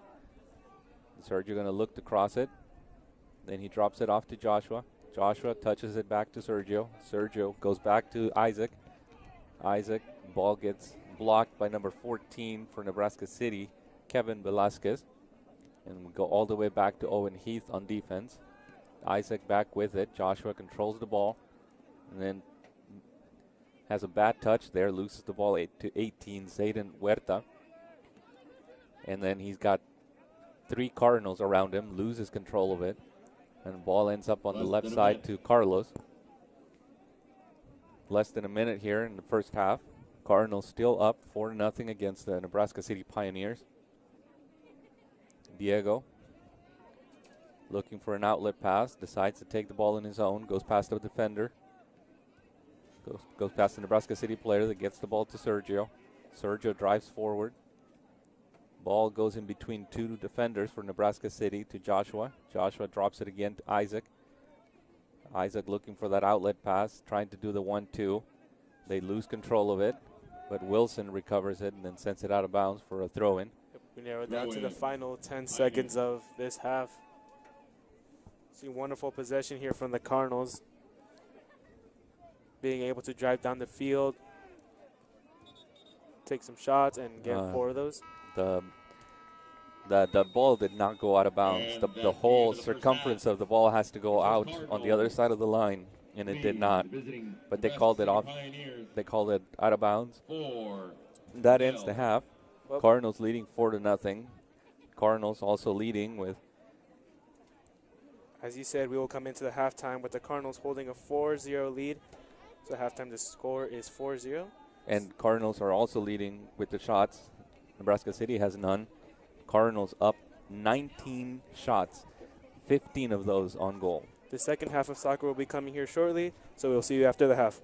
Sergio going to look to cross it. Then he drops it off to Joshua. Joshua touches it back to Sergio. Sergio goes back to Isaac. Isaac, ball gets blocked by number 14 for Nebraska City, Kevin Velasquez. And we go all the way back to Owen Heath on defense. Isaac back with it. Joshua controls the ball. And then has a bad touch there, loses the ball 8-18, Zayden Huerta. And then he's got 3 Cardinals around him, loses control of it. And the ball ends up on the left side to Carlos. Less than a minute here in the first half. Cardinals still up 4-0 against the Nebraska City Pioneers. Diego looking for an outlet pass, decides to take the ball in his own, goes past the defender. Goes past the Nebraska City player that gets the ball to Sergio. Sergio drives forward. Ball goes in between 2 defenders for Nebraska City to Joshua. Joshua drops it again to Isaac. Isaac looking for that outlet pass, trying to do the 1-2. They lose control of it, but Wilson recovers it and then sends it out of bounds for a throw-in. We narrow down to the final 10 seconds of this half. See wonderful possession here from the Cardinals. Being able to drive down the field, take some shots, and get 4 of those. The ball did not go out of bounds. The whole circumference of the ball has to go out on the other side of the line, and it did not. But they called it off. They called it out of bounds. That ends the half. Cardinals leading 4-0. Cardinals also leading with. As you said, we will come into the halftime with the Cardinals holding a 4-0 lead. So halftime the score is 4-0. And Cardinals are also leading with the shots. Nebraska City has none. Cardinals up 19 shots, 15 of those on goal. The second half of soccer will be coming here shortly, so we'll see you after the half.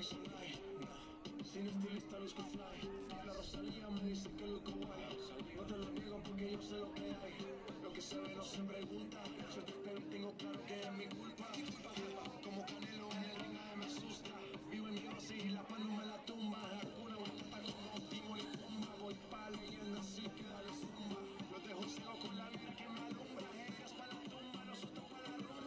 Sin estilista luzco fly. La Rosalía me dice que luzco guay. No te lo niego porque yo sé lo que hay. Lo que se ve no se pregunta. Yo te espero y tengo claro que es mi culpa. Como Canelo en el ring me asusta. Vivo en mi oasis y la paz no me la tumba. La cuna está como Timor y Pumba. Voy pa' leyenda así que dale zumba. Los dejo ciego con la vida que me alumbra. Ellos pa' la tumba, nosotros pa' la rumba.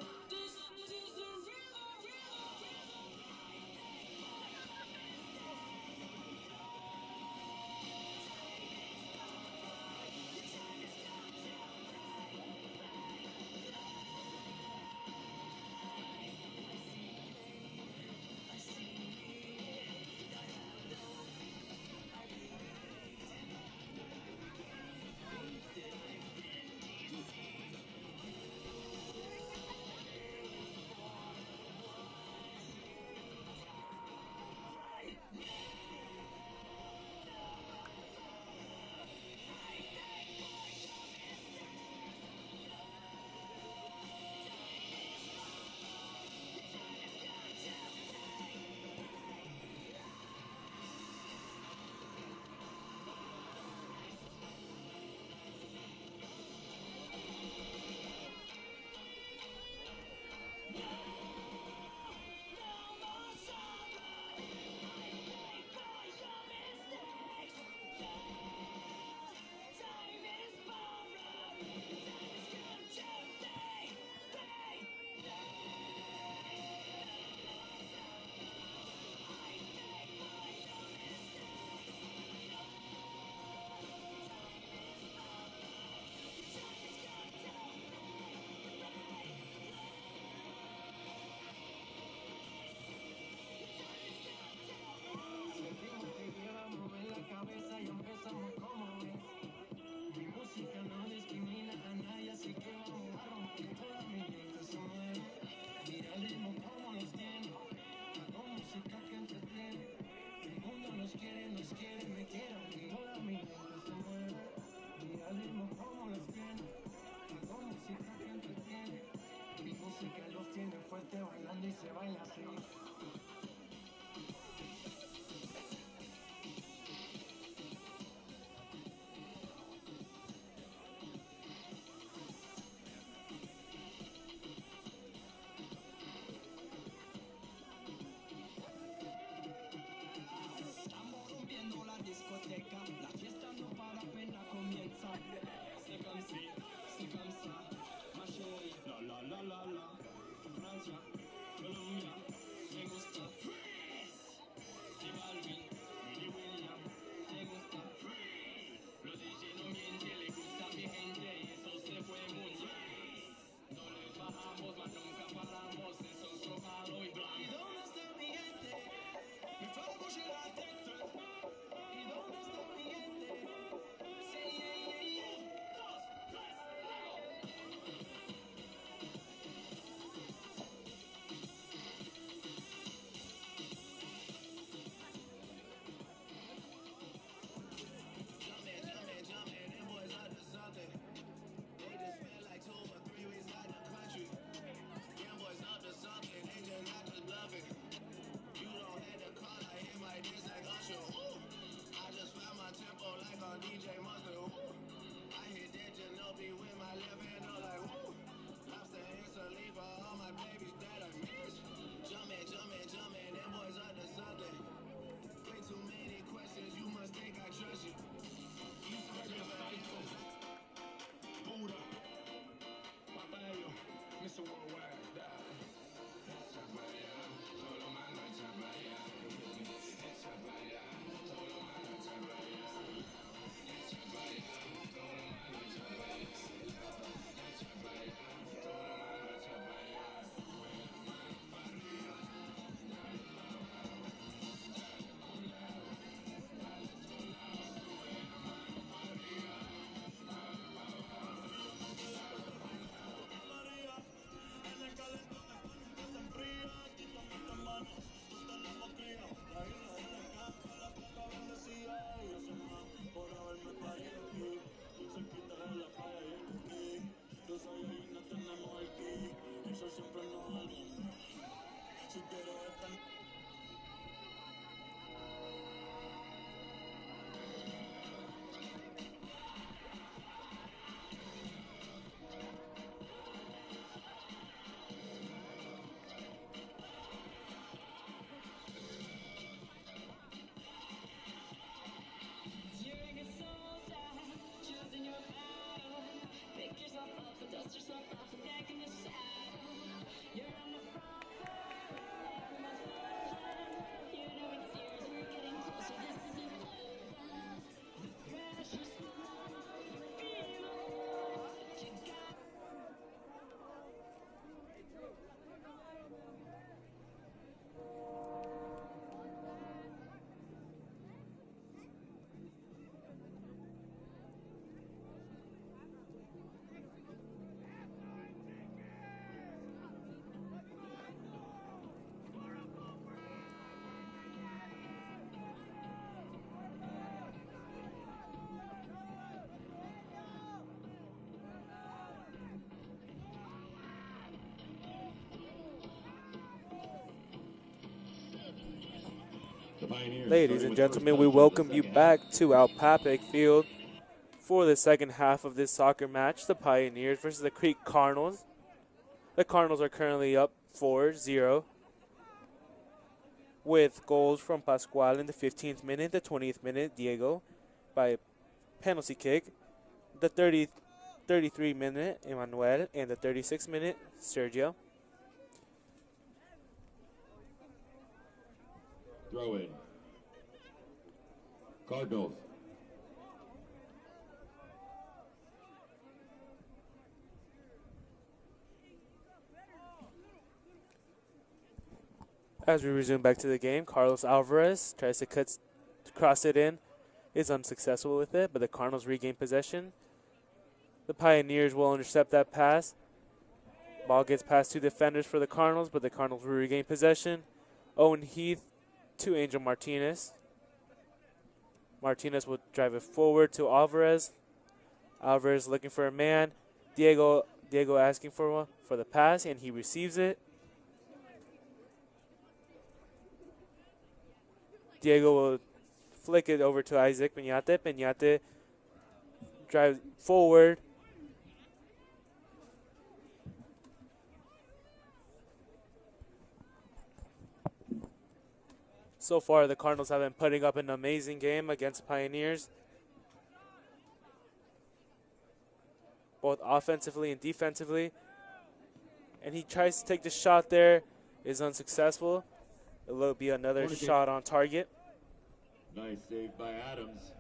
The Pioneers. Ladies starting and with gentlemen, first we touch of the welcome you second back half. to our Papik Field for the second half of this soccer match. The Pioneers versus the Crete Cardinals. The Cardinals are currently up 4-0 with goals from Pascual in the 15th minute, the 20th minute, Diego by penalty kick, the 33 minute, Emmanuel, and the 36 minute, Sergio. Throw in. Cardinals. As we resume back to the game, Carlos Alvarez tries to cross it in, is unsuccessful with it, but the Cardinals regain possession. The Pioneers will intercept that pass. Ball gets past two defenders for the Cardinals, but the Cardinals will regain possession. Owen Heath to Angel Martinez. Martinez will drive it forward to Alvarez. Alvarez looking for a man. Diego asking for the pass, and he receives it. Diego will flick it over to Isaac Peñate. Peñate drives forward. So far, the Cardinals have been putting up an amazing game against Pioneers, both offensively and defensively. And he tries to take the shot there, is unsuccessful. It will be another shot on target. Nice save by Adams.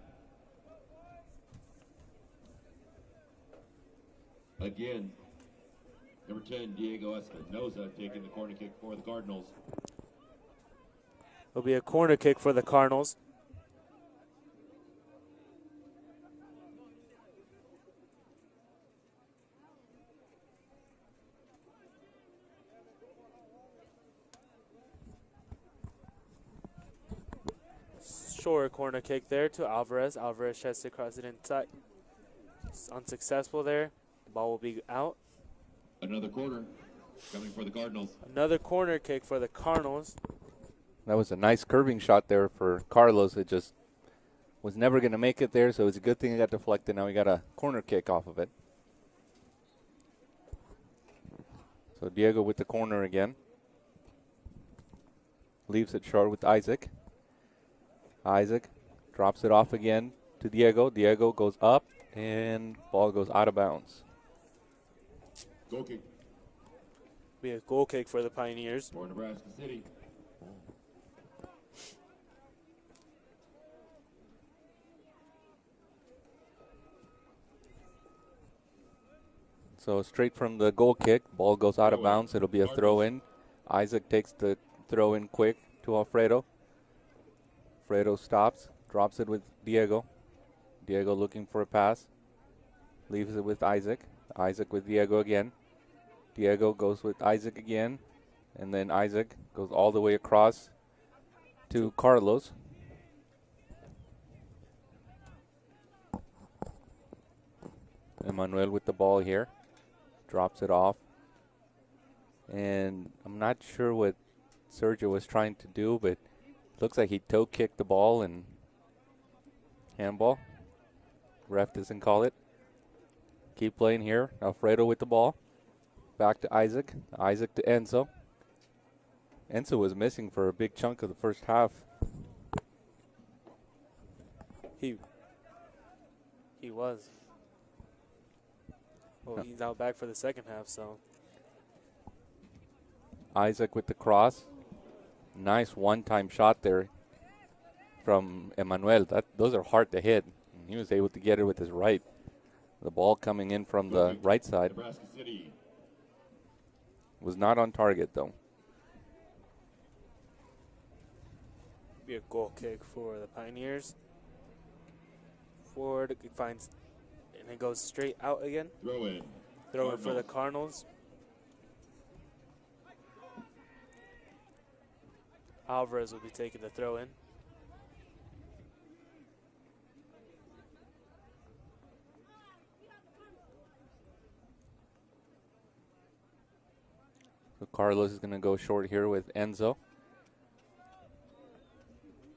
Again, number 10, Diego Espinoza taking the corner kick for the Cardinals. It'll be a corner kick for the Cardinals. Short corner kick there to Alvarez. Alvarez tries to cross it inside. It's unsuccessful there. The ball will be out. Another corner coming for the Cardinals. Another corner kick for the Cardinals. That was a nice curving shot there for Carlos. It just was never going to make it there, so it's a good thing it got deflected. Now we got a corner kick off of it. So Diego with the corner again. Leaves it short with Isaac. Isaac drops it off again to Diego. Diego goes up, and ball goes out of bounds. Goal kick Be a goal kick for the Pioneers. for Nebraska City. So straight from the goal kick, ball goes out of Throw in. bounds. It'll be a throw in. Isaac takes the throw in quick to Alfredo. Alfredo stops, drops it with Diego. Diego looking for a pass. Leaves it with Isaac. Isaac with Diego again. Diego goes with Isaac again. And then Isaac goes all the way across to Carlos. Emmanuel with the ball here. Drops it off. And I'm not sure what Sergio was trying to do, but looks like he toe kicked the ball and handball. Ref doesn't call it. Keep playing here. Alfredo with the ball. Back to Isaac. Isaac to Enzo. Enzo was missing for a big chunk of the first half. He was. Well, he's now back for the second half, so. Isaac with the cross. Nice one-time shot there from Emmanuel. Those are hard to hit. And he was able to get it with his right. The ball coming in from the right side. Nebraska City. Was not on target, though. Be a goal kick for the Pioneers. Forward, he finds, and it goes straight out again. Throw in. Throw in for the Cardinals. Alvarez will be taking the throw in. So Carlos is going to go short here with Enzo.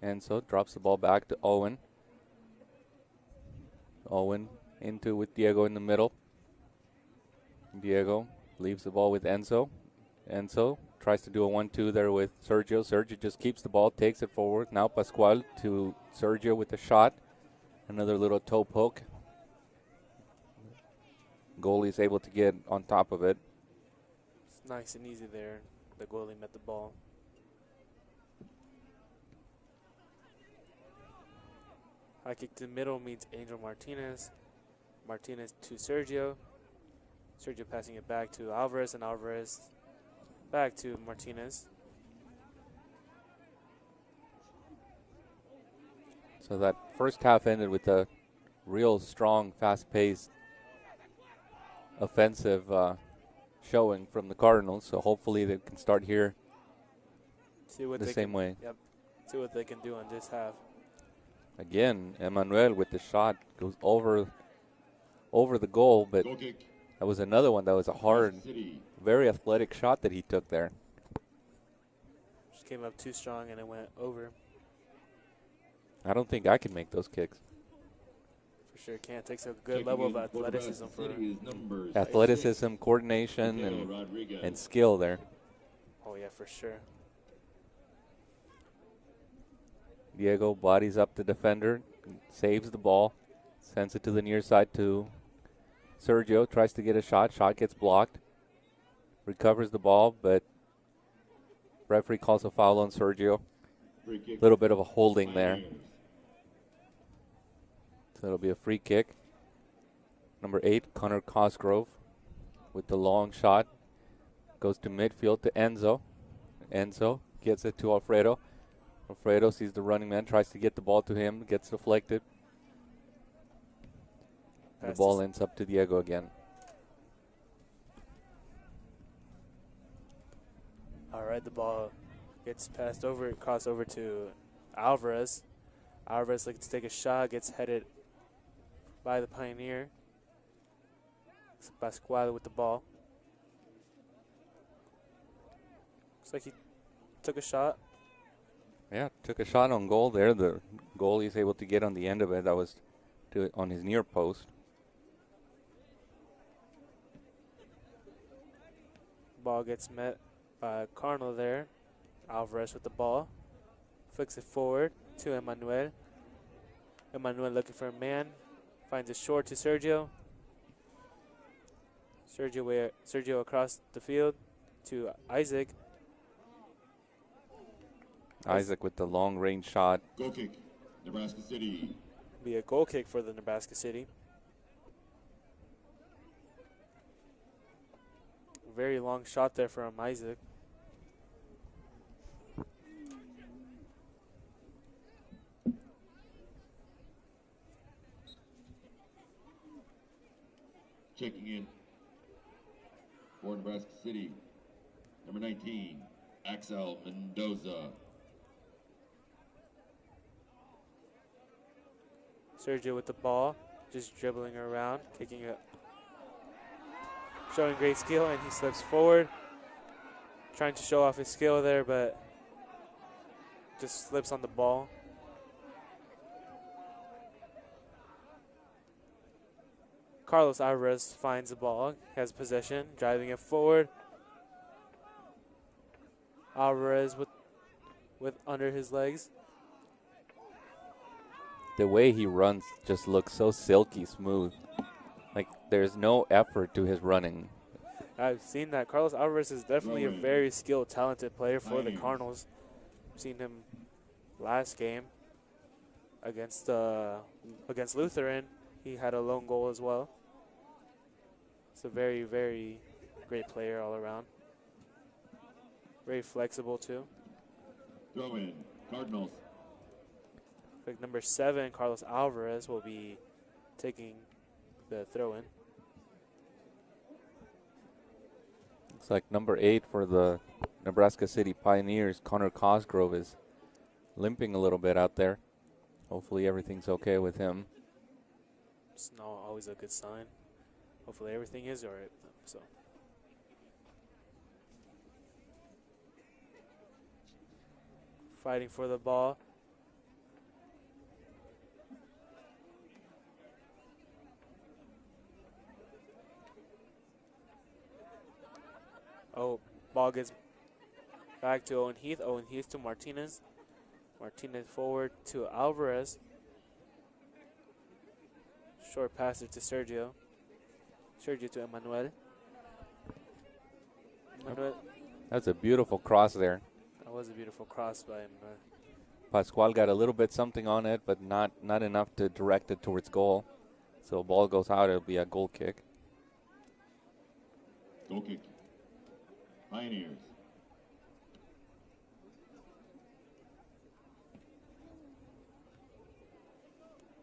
Enzo drops the ball back to Owen. Owen into with Diego in the middle. Diego leaves the ball with Enzo. Enzo tries to do a 1-2 there with Sergio. Sergio just keeps the ball, takes it forward. Now Pascual to Sergio with the shot. Another little toe poke. Goalie's able to get on top of it. It's nice and easy there. The goalie met the ball. High kick to the middle meets Angel Martinez. Martinez to Sergio. Sergio passing it back to Alvarez, and Alvarez back to Martinez. So that first half ended with a real strong, fast-paced, offensive showing from the Cardinals. So hopefully they can start here the same way. Yep. See what they can do on this half. Again, Emmanuel with the shot goes over the goal, but that was another one that was a hard, very athletic shot that he took there. Just came up too strong and it went over. I don't think I can make those kicks. For sure can't. Takes a good level of athleticism for athleticism, coordination, and skill there. Oh yeah, for sure. Diego bodies up the defender, saves the ball, sends it to the near side to Sergio, tries to get a shot. Shot gets blocked. Recovers the ball, but referee calls a foul on Sergio. A little bit of a holding there. So it'll be a free kick. Number 8, Connor Cosgrove with the long shot. Goes to midfield to Enzo. Enzo gets it to Alfredo. Alfredo sees the running man, tries to get the ball to him, gets deflected. The ball ends up to Diego again. All right, the ball gets passed over, crossed over to Alvarez. Alvarez looks to take a shot, gets headed by the Pioneer. It's Pascual with the ball. Looks like he took a shot. Yeah, took a shot on goal there. The goalie is able to get on the end of it. That was on his near post. Ball gets met by Cardinal there. Alvarez with the ball. Flicks it forward to Emmanuel. Emmanuel looking for a man. Finds it short to Sergio. Sergio across the field to Isaac. Isaac with the long range shot. Goal kick, Nebraska City. Be a goal kick for the Nebraska City. Very long shot there from Isaac. Checking in for Nebraska City, number 19, Axel Mendoza. Sergio with the ball, just dribbling around, kicking it, showing great skill, and he slips forward, trying to show off his skill there, but just slips on the ball. Carlos Alvarez finds the ball, has possession, driving it forward. Alvarez with under his legs. The way he runs just looks so silky smooth. Like there's no effort to his running. I've seen that. Carlos Alvarez is definitely a very skilled, talented player for the Cardinals. I've seen him last game against Lutheran. He had a lone goal as well. He's a very, very great player all around. Very flexible too. Throw in, Cardinals. Like number 7, Carlos Alvarez will be taking the throw-in. Looks like number 8 for the Nebraska City Pioneers, Connor Cosgrove, is limping a little bit out there. Hopefully everything's okay with him. It's not always a good sign. Hopefully everything is all right. So. Fighting for the ball. Oh, ball gets back to Owen Heath. Owen Heath to Martinez. Martinez forward to Alvarez. Short passer to Sergio. Sergio to Emmanuel. Emmanuel. That's a beautiful cross there. That was a beautiful cross by him. Pascual got a little bit something on it, but not enough to direct it towards goal. So ball goes out, it'll be a goal kick. Goal kick. Pioneers.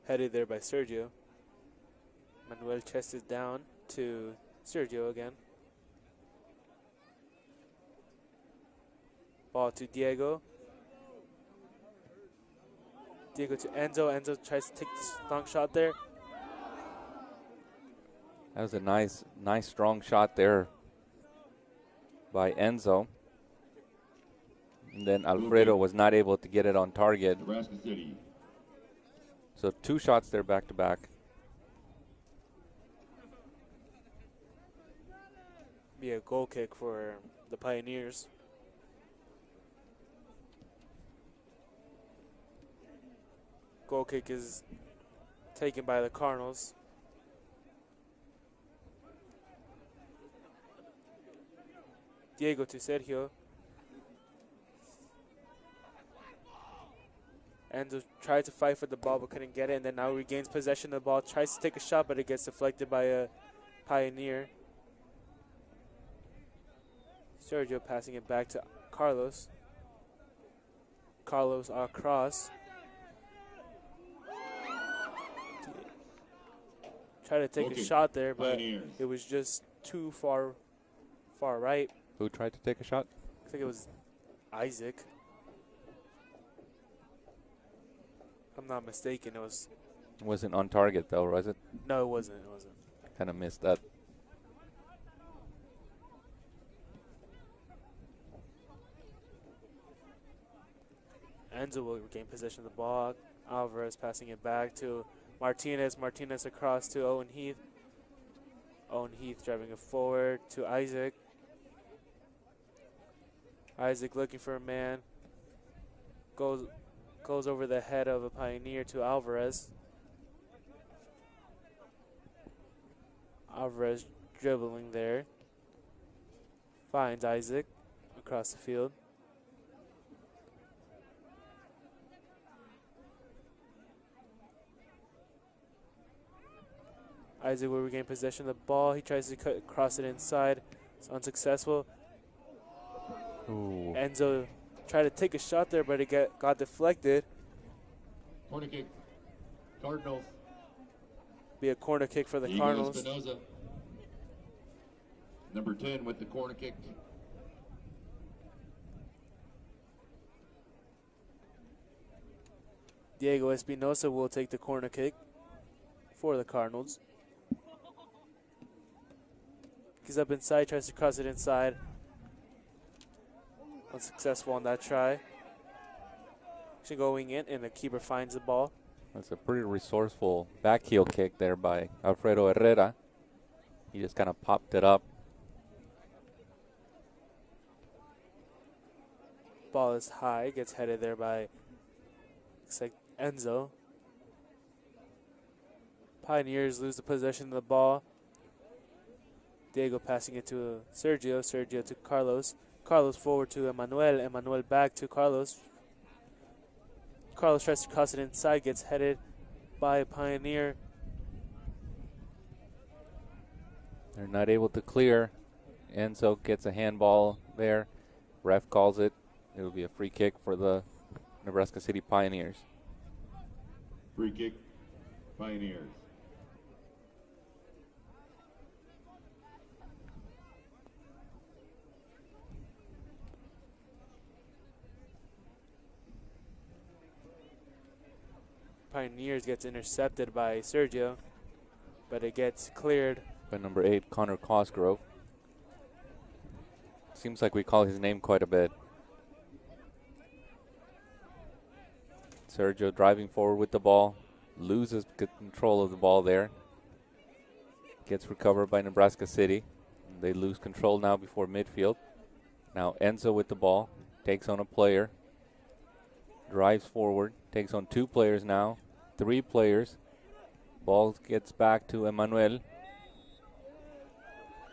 Headed there by Sergio. Manuel chests it down to Sergio again. Ball to Diego. Diego to Enzo. Enzo tries to take the long shot there. That was a nice strong shot there by Enzo. And then Alfredo was not able to get it on target. Nebraska City. So 2 shots there back to back. Be a goal kick for the Pioneers. Goal kick is taken by the Cardinals. Diego to Sergio. Enzo tried to fight for the ball but couldn't get it, and then now regains possession of the ball, tries to take a shot, but it gets deflected by a Pioneer. Sergio passing it back to Carlos. Carlos across. Tried to take a shot there, but it was just too far right. Who tried to take a shot? I think it was Isaac. If I'm not mistaken, it was. It wasn't on target though, was it? No, it wasn't. It wasn't. Kind of missed that. Enzo will regain possession of the ball. Alvarez passing it back to Martinez. Martinez across to Owen Heath. Owen Heath driving it forward to Isaac. Isaac looking for a man. Goes over the head of a Pioneer to Alvarez. Alvarez dribbling there. Finds Isaac across the field. Isaac will regain possession of the ball. He tries to cross it inside. It's unsuccessful. Ooh. Enzo tried to take a shot there, but it got deflected. Corner kick. Cardinals. Be a corner kick for the Diego Cardinals. Espinoza. Number 10 with the corner kick. Diego Espinosa will take the corner kick for the Cardinals. He's up inside, tries to cross it inside. Unsuccessful on that try. Actually going in, and the keeper finds the ball. That's a pretty resourceful back heel kick there by Alfredo Herrera. He just kind of popped it up. Ball is high, gets headed there by, looks like Enzo. Pioneers lose the possession of the ball. Diego passing it to Sergio. Sergio to Carlos. Carlos forward to Emmanuel. Emmanuel back to Carlos. Carlos tries to cross it inside, gets headed by a Pioneer. They're not able to clear. Enzo gets a handball there. Ref calls it. It will be a free kick for the Nebraska City Pioneers. Free kick. Pioneers. Pioneers gets intercepted by Sergio, but it gets cleared By number 8, Connor Cosgrove. Seems like we call his name quite a bit. Sergio driving forward with the ball. Loses control of the ball there. Gets recovered by Nebraska City. They lose control now before midfield. Now Enzo with the ball, takes on a player, drives forward, takes on 2 players now, 3 players. Ball gets back to Emmanuel.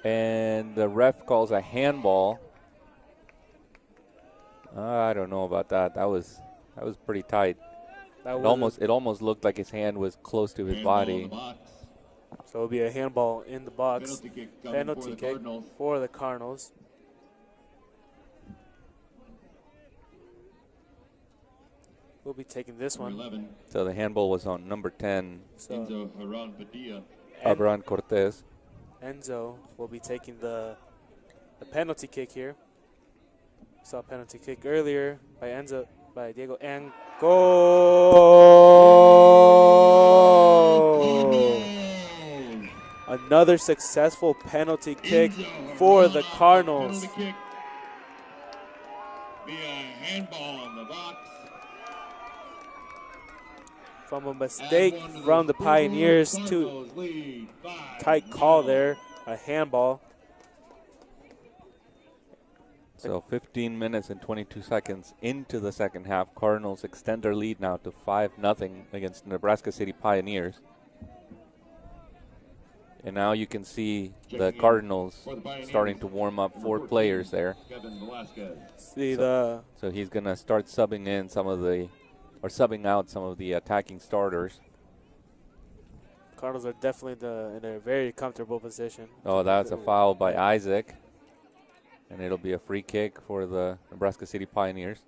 And the ref calls a handball. I don't know about that. That was pretty tight. It almost looked like his hand was close to his body. So it'll be a handball in the box. Penalty kick For the Cardinals. We'll be taking this one. 11. So the handball was on number 10, Enzo Haran Padilla. Abraham Cortez. Enzo will be taking the penalty kick here. Saw a penalty kick earlier by Diego, and goal! Another successful penalty kick for the Cardinals. Penalty kick via handball in the box. From a mistake from the Pioneers to tight call there, a handball. So 15 minutes and 22 seconds into the second half. Cardinals extend their lead now to 5-0 against Nebraska City Pioneers. And now you can see the Cardinals starting to warm up 4 players there. So he's going to start subbing in subbing out some of the attacking starters. Cardinals are definitely in a very comfortable position. Oh, that's a foul by Isaac. And it'll be a free kick for the Nebraska City Pioneers.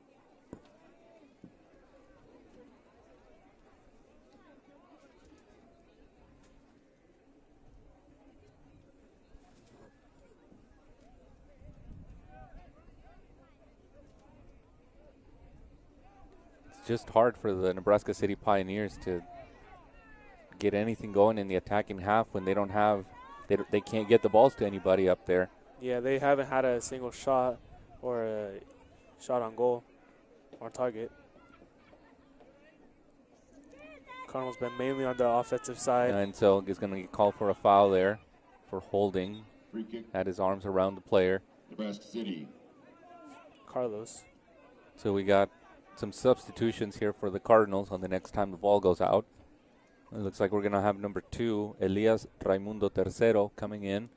It's just hard for the Nebraska City Pioneers to get anything going in the attacking half when they don't have, they can't get the balls to anybody up there. Yeah, they haven't had a single shot or a shot on goal or target. Cardinals been mainly on the offensive side. And so he's going to get called for a foul there for holding. Free kick. Had his arms around the player. Nebraska City. Carlos. So we got some substitutions here for the Cardinals on the next time the ball goes out. It looks like we're going to have number 2, Elias Raimundo Tercero, coming in.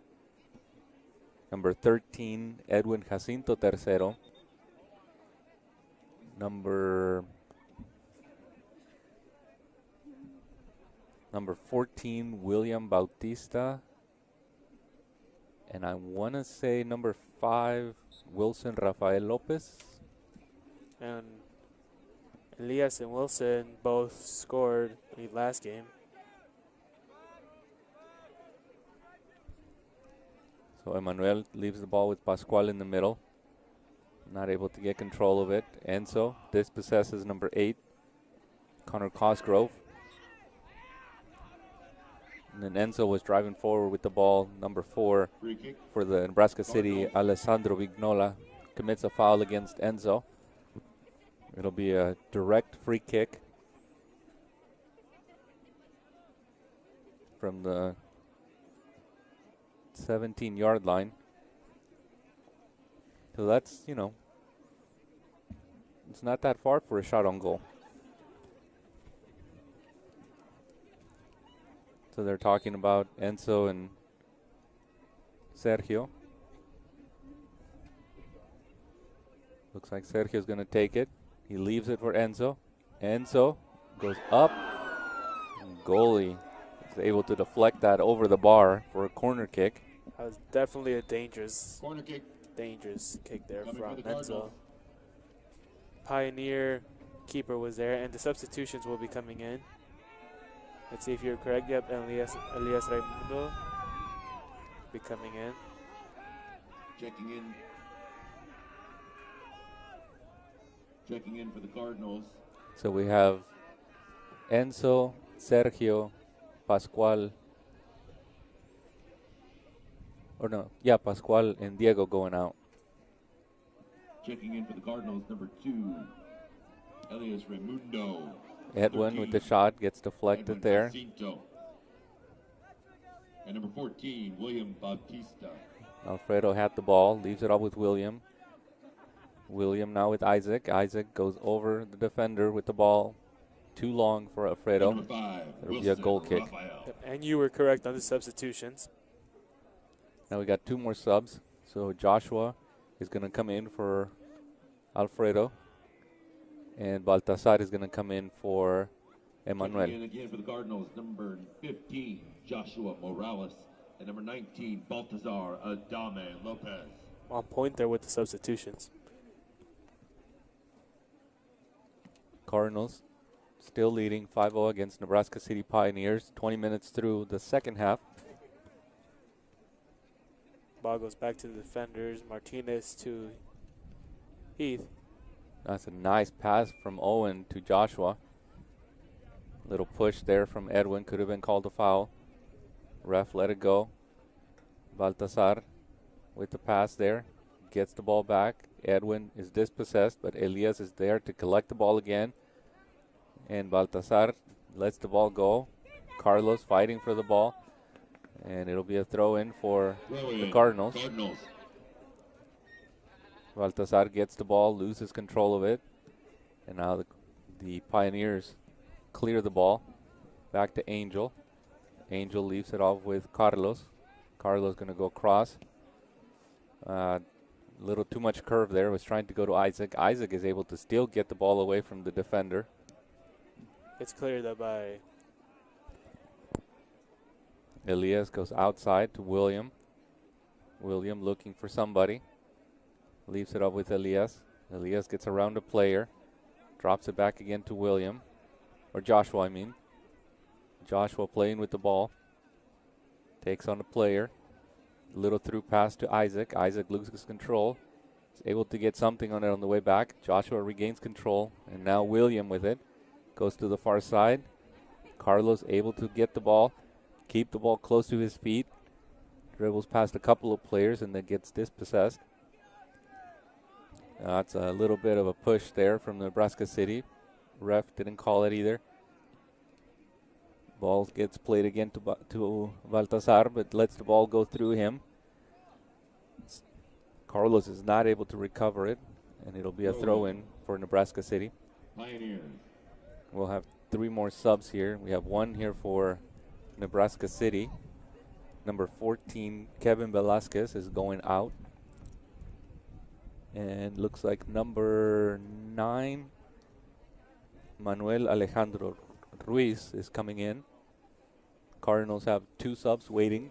Number 13, Edwin Jacinto Tercero. Number 14, William Bautista. And I want to say number 5, Wilson Rafael Lopez. And Elias and Wilson both scored in the last game. So Emmanuel leaves the ball with Pascual in the middle. Not able to get control of it. Enzo dispossesses number 8, Connor Cosgrove. And then Enzo was driving forward with the ball, number 4, for the Nebraska City, Alessandro Vignola. Commits a foul against Enzo. It'll be a direct free kick from the 17-yard line. So that's, it's not that far for a shot on goal. So they're talking about Enzo and Sergio. Looks like Sergio's going to take it. He leaves it for Enzo. Enzo goes up. And goalie is able to deflect that over the bar for a corner kick. That was definitely a dangerous kick there from Enzo. Pioneer keeper was there, and the substitutions will be coming in. Let's see if you're correct. Yep, Elias Raimundo be coming in. Checking in for the Cardinals. So we have Enzo, Sergio, Pascual. Pascual and Diego going out. Checking in for the Cardinals, number 2, Elias Raimundo. Edwin with the shot gets deflected there. Jacinto. And number 14, William Bautista. Alfredo had the ball, leaves it up with William. William now with Isaac. Isaac goes over the defender with the ball. Too long for Alfredo. Number 5, It'll be a goal kick. Rafael. Yep, and you were correct on the substitutions. Now we got 2 more subs. So Joshua is going to come in for Alfredo. And Baltasar is going to come in for Emmanuel. Checking in again for the Cardinals, number 15, Joshua Morales. And number 19, Baltazar Adame Lopez. On point there with the substitutions. Cardinals still leading 5-0 against Nebraska City Pioneers. 20 minutes through the second half. Ball goes back to the defenders. Martinez to Heath. That's a nice pass from Owen to Joshua. Little push there from Edwin. Could have been called a foul. Ref let it go. Baltasar with the pass there. Gets the ball back. Edwin is dispossessed, but Elias is there to collect the ball again. And Baltasar lets the ball go. Carlos fighting for the ball. And it'll be a throw-in for the Cardinals. Baltasar gets the ball, loses control of it. And now the Pioneers clear the ball. Back to Angel. Angel leaves it off with Carlos. Carlos going to go across. A little too much curve there. Was trying to go to Isaac. Isaac is able to still get the ball away from the defender. It's cleared up by Elias goes outside to William. William looking for somebody. Leaves it up with Elias. Elias gets around a player. Drops it back again to William. Or Joshua, I mean. Joshua playing with the ball. Takes on a player. Little through pass to Isaac. Isaac loses control. Is able to get something on it on the way back. Joshua regains control. And now William with it. Goes to the far side. Carlos able to get the ball. Keep the ball close to his feet. Dribbles past a couple of players and then gets dispossessed. That's a little bit of a push there from Nebraska City. Ref didn't call it either. Ball gets played again to Baltasar, but lets the ball go through him. Carlos is not able to recover it, and it'll be a throw-in for Nebraska City. Pioneers. We'll have 3 more subs here. We have 1 here for Nebraska City. Number 14, Kevin Velasquez, is going out. And looks like number 9, Manuel Alejandro Ruiz, is coming in. Cardinals have 2 subs waiting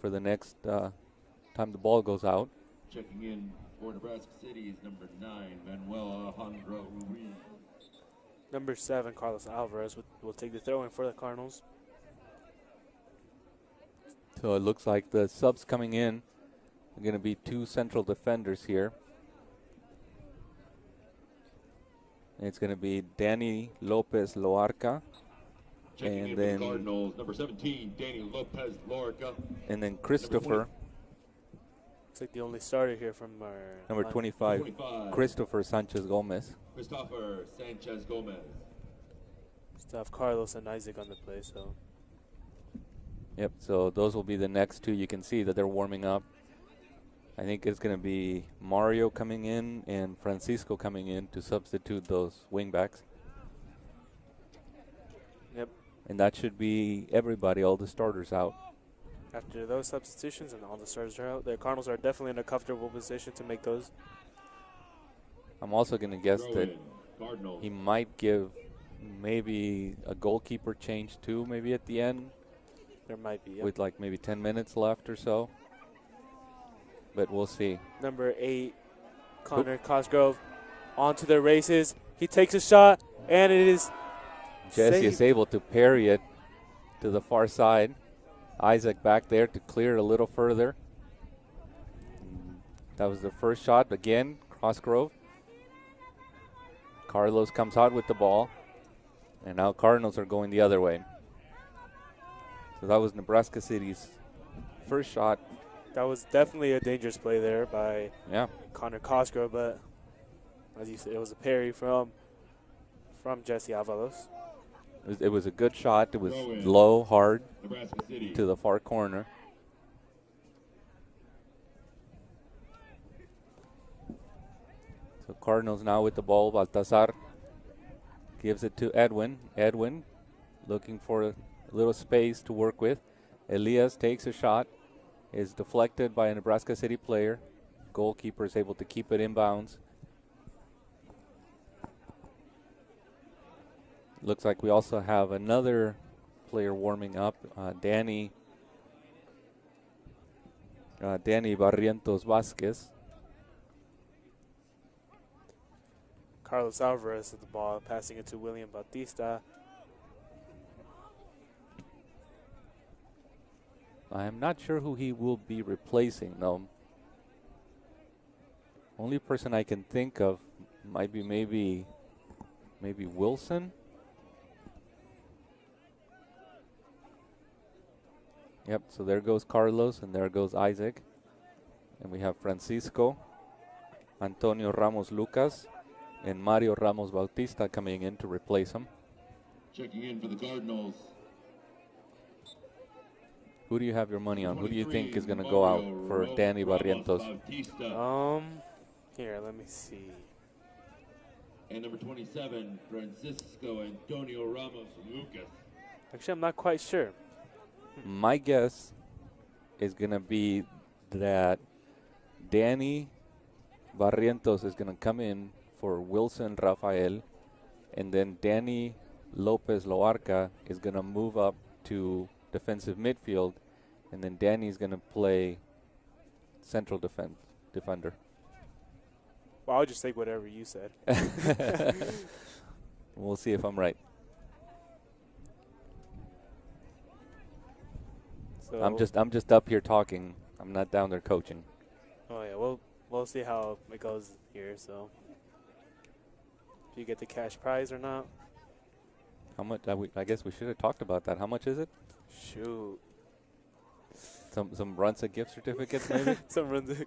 for the next time the ball goes out. Checking in for Nebraska City is number 9, Manuel Alejandro Ruiz. number 7, Carlos Alvarez, will take the throw in for the Cardinals. So it looks like the subs coming in are going to be 2 central defenders here. It's going to be Danny Lopez Loarca. Checking And in then for the Cardinals, number 17, Danny Lopez Lorica. And then Christopher, Looks like the only starter here from our number line. 25, Christopher Sanchez Gomez. Christopher Sanchez Gomez. Still have Carlos and Isaac on the play, so Yep, so those will be the next 2. You can see that they're warming up. I think it's going to be Mario coming in and Francisco coming in to substitute those wingbacks. Yep. And that should be everybody, all the starters out. After those substitutions and all the starters are out, the Cardinals are definitely in a comfortable position to make those. I'm also going to guess Throw that in, Cardinals. he might give maybe a goalkeeper change too, maybe at the end, There might be. Yep. with like maybe 10 minutes left or so. But we'll see. Number 8, Connor Cosgrove, onto the races. He takes a shot, and it is Jesse is saved. able to parry it to the far side. Isaac back there to clear it a little further. That was the first shot. Again, Cosgrove. Carlos comes out with the ball. And now Cardinals are going the other way. So that was Nebraska City's first shot. That was definitely a dangerous play there by Yeah. Connor Cosgrove, but as you said, it was a parry from Jesse Avalos. It was a good shot. It was Throw in. low, hard Nebraska City. to the far corner. So Cardinals now with the ball. Baltazar gives it to Edwin. Edwin looking for a little space to work with. Elias takes a shot. Is deflected by a Nebraska City player. Goalkeeper is able to keep it inbounds. Looks like we also have another player warming up, Danny Barrientos Vasquez. Carlos Alvarez at the ball, passing it to William Bautista. I am not sure who he will be replacing, though. Only person I can think of might be maybe Wilson. Yep, so there goes Carlos and there goes Isaac. And we have Francisco, Antonio Ramos Lucas, and Mario Ramos Bautista coming in to replace him. Checking in for the Cardinals. Who do you have your money on? Who do you think is going to go out for Danny Barrientos? Here, let me see. And number 27, Francisco Antonio Ramos Lucas. Actually, I'm not quite sure. My guess is going to be that Danny Barrientos is going to come in for Wilson Rafael, and then Danny Lopez Loarca is going to move up to defensive midfield, and then Danny's going to play central defender. Well, I'll just take whatever you said. We'll see if I'm right. So I'm just up here talking. I'm not down there coaching. Oh yeah, we'll see how it goes here. So if you get the cash prize or not. How much? I guess we should have talked about that. How much is it? Shoot. Some Runza gift certificates, maybe. Some Runza.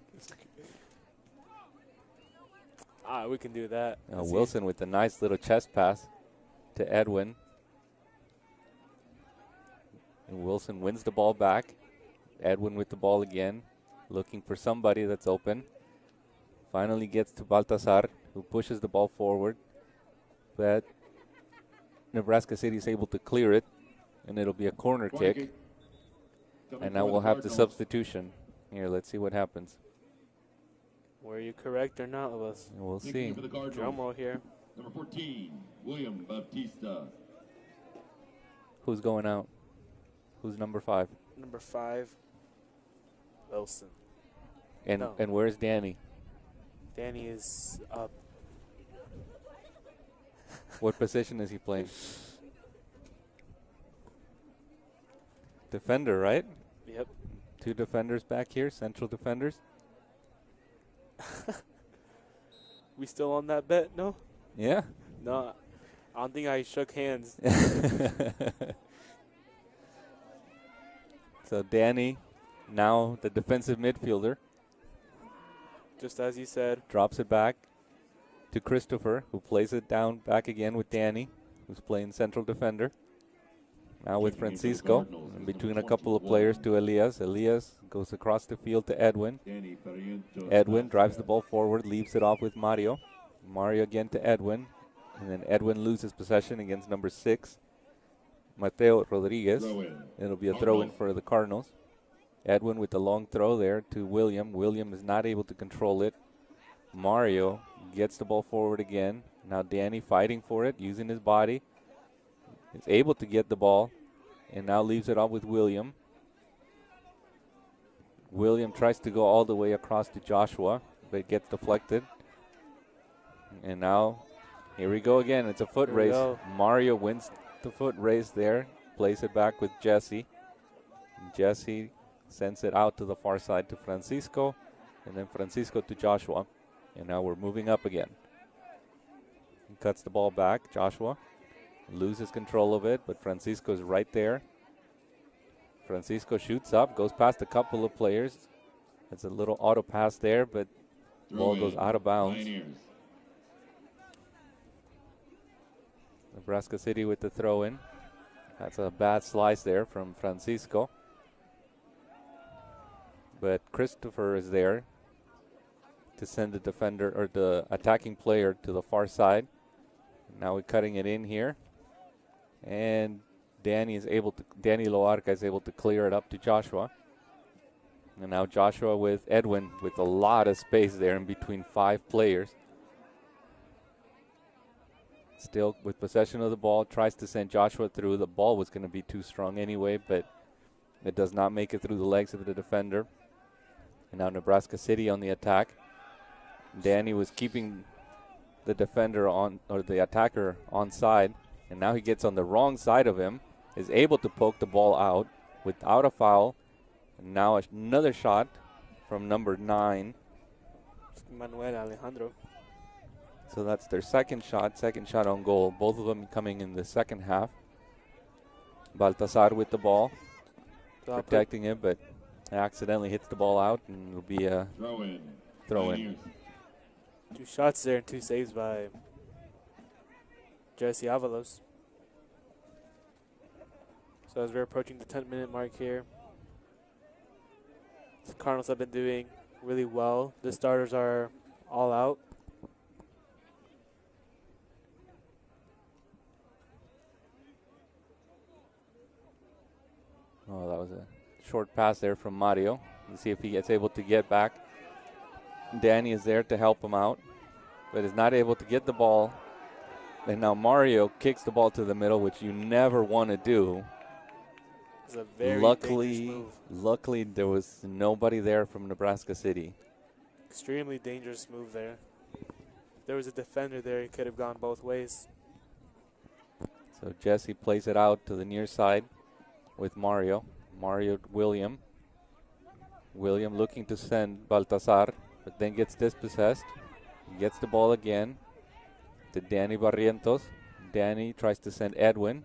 We can do that. Wilson with a nice little chest pass to Edwin. And Wilson wins the ball back. Edwin with the ball again, looking for somebody that's open. Finally gets to Baltazar, who pushes the ball forward. But Nebraska City is able to clear it, and it'll be a corner kick. And now we'll have the substitution. Here, let's see what happens. Were you correct or not, Lewis? We'll see. Drum roll here. Number 14, William Bautista. Who's going out? Who's number 5? Number 5, Wilson. And where's Danny? Danny is up. What position is he playing? Defender, right? Yep. 2 defenders back here, central defenders. We still on that bet? No? Yeah. No, I don't think I shook hands. So Danny, now the defensive midfielder. Just as you said. Drops it back to Christopher, who plays it down back again with Danny, who's playing central defender. Now with Francisco, in between a couple of players to Elias. Elias goes across the field to Edwin. Edwin drives the ball forward, leaves it off with Mario. Mario again to Edwin. And then Edwin loses possession against number 6, Mateo Rodriguez. It'll be a throw-in for the Cardinals. Edwin with the long throw there to William. William is not able to control it. Mario gets the ball forward again. Now Danny fighting for it, using his body. Is able to get the ball, and now leaves it off with William. William tries to go all the way across to Joshua, but gets deflected. And now, here we go again. It's a foot race. Mario wins the foot race there. Plays it back with Jesse. Jesse sends it out to the far side to Francisco, and then Francisco to Joshua. And now we're moving up again. He cuts the ball back. Joshua loses control of it, but Francisco's right there. Francisco shoots up, goes past a couple of players. It's a little auto pass there, but the ball goes out of bounds. Nebraska City with the throw-in. That's a bad slice there from Francisco. But Christopher is there to send the defender or the attacking player to the far side. Now we're cutting it in here. And Danny Loarca is able to clear it up to Joshua. And now Joshua with Edwin with a lot of space there in between 5 players. Still with possession of the ball, tries to send Joshua through. The ball was going to be too strong anyway, but it does not make it through the legs of the defender. And now Nebraska City on the attack. Danny was keeping the defender on, or the attacker onside, and now he gets on the wrong side of him, is able to poke the ball out without a foul. And now another shot from number 9. Manuel Alejandro. So that's their second shot on goal. Both of them coming in the second half. Baltazar with the ball, protecting it, but accidentally hits the ball out, and it'll be a throw in. 2 shots there and 2 saves by Jesse Avalos. So as we're approaching the 10-minute mark here, the Cardinals have been doing really well. The starters are all out. Oh, that was a short pass there from Mario. Let's see if he gets able to get back. Danny is there to help him out, but is not able to get the ball. And now Mario kicks the ball to the middle, which you never want to do. It's a very dangerous move. Luckily, there was nobody there from Nebraska City. Extremely dangerous move there. If there was a defender there, it could have gone both ways. So Jesse plays it out to the near side with Mario. William looking to send Baltazar, but then gets dispossessed. Gets the ball again to Danny Barrientos. Danny tries to send Edwin.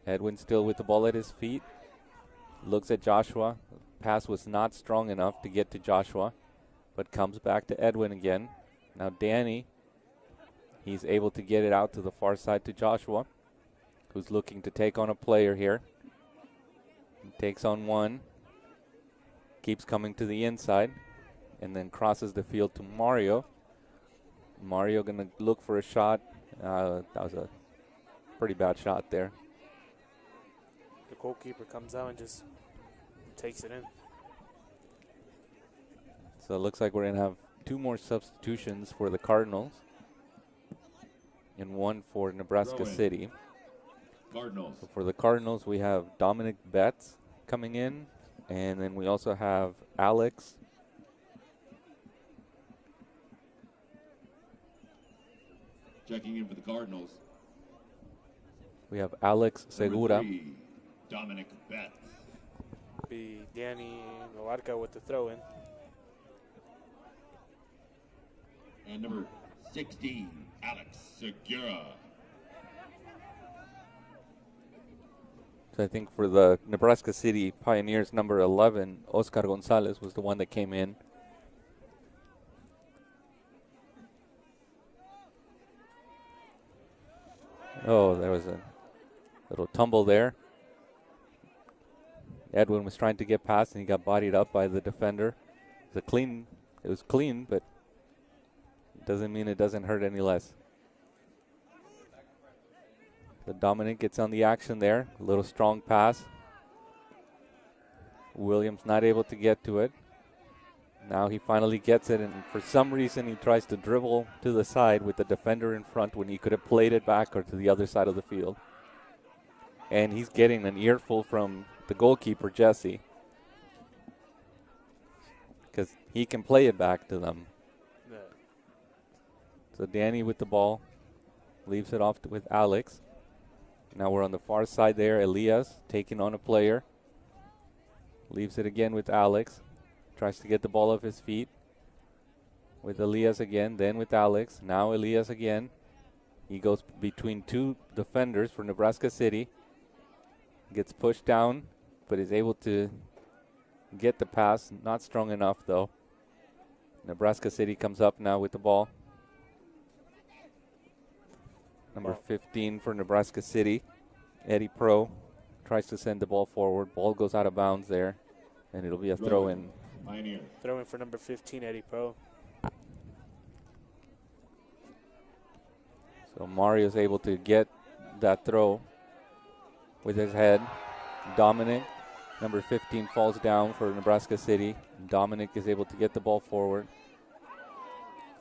Edwin still with the ball at his feet. Looks at Joshua. Pass was not strong enough to get to Joshua, but comes back to Edwin again. Now Danny, he's able to get it out to the far side to Joshua, who's looking to take on a player here. He takes on one. Keeps coming to the inside, and then crosses the field to Mario. Mario going to look for a shot. That was a pretty bad shot there. The goalkeeper comes out and just takes it in. So it looks like we're going to have 2 more substitutions for the Cardinals and 1 for Nebraska City. Cardinals. So for the Cardinals, we have Dominic Betts coming in. And then we also have Alex. Checking in for the Cardinals. We have Alex Segura. 3, Dominic Betts. Be Danny Loarca with the throw-in. And number 16, Alex Segura. So I think for the Nebraska City Pioneers, number 11, Oscar Gonzalez was the one that came in. Oh, there was a little tumble there. Edwin was trying to get past, and he got bodied up by the defender. It was clean, but it doesn't mean it doesn't hurt any less. The Dominic gets on the action there. A little strong pass. Williams not able to get to it. Now he finally gets it, and for some reason he tries to dribble to the side with the defender in front when he could have played it back or to the other side of the field. And he's getting an earful from the goalkeeper, Jesse, because he can play it back to them. Yeah. So Danny with the ball. Leaves it off with Alex. Now we're on the far side there. Elias taking on a player. Leaves it again with Alex. Tries to get the ball off his feet. With Elias again, then with Alex. Now Elias again. He goes between 2 defenders for Nebraska City. Gets pushed down, but is able to get the pass. Not strong enough, though. Nebraska City comes up now with the ball. Number 15 for Nebraska City, Eddie Pro, tries to send the ball forward. Ball goes out of bounds there, and it'll be a throw-in. Throw-in for number 15, Eddie Pro. So Mario's able to get that throw with his head. Dominic, number 15, falls down for Nebraska City. Dominic is able to get the ball forward.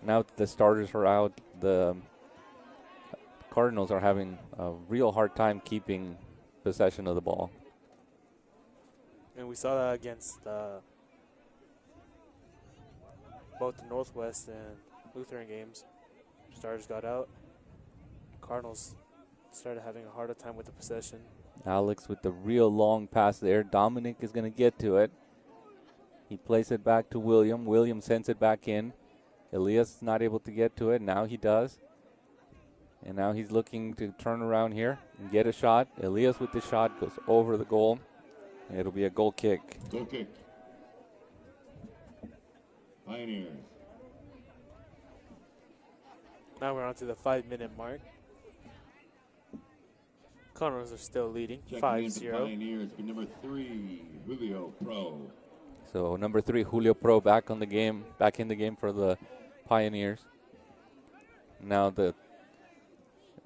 Now that the starters are out, the Cardinals are having a real hard time keeping possession of the ball. And we saw that against both the Northwest and Lutheran games. Starters got out. Cardinals started having a harder time with the possession. Alex with the real long pass there. Dominic is going to get to it. He plays it back to William. William sends it back in. Elias not able to get to it. Now he does. And now he's looking to turn around here and get a shot. Elias with the shot goes over the goal. It'll be a goal kick. Goal kick. Pioneers. Now we're on to the 5-minute mark. Cardinals are still leading, 5-0. Pioneers with number 3, Julio Pro. So number 3, Julio Pro back in the game for the Pioneers. Now that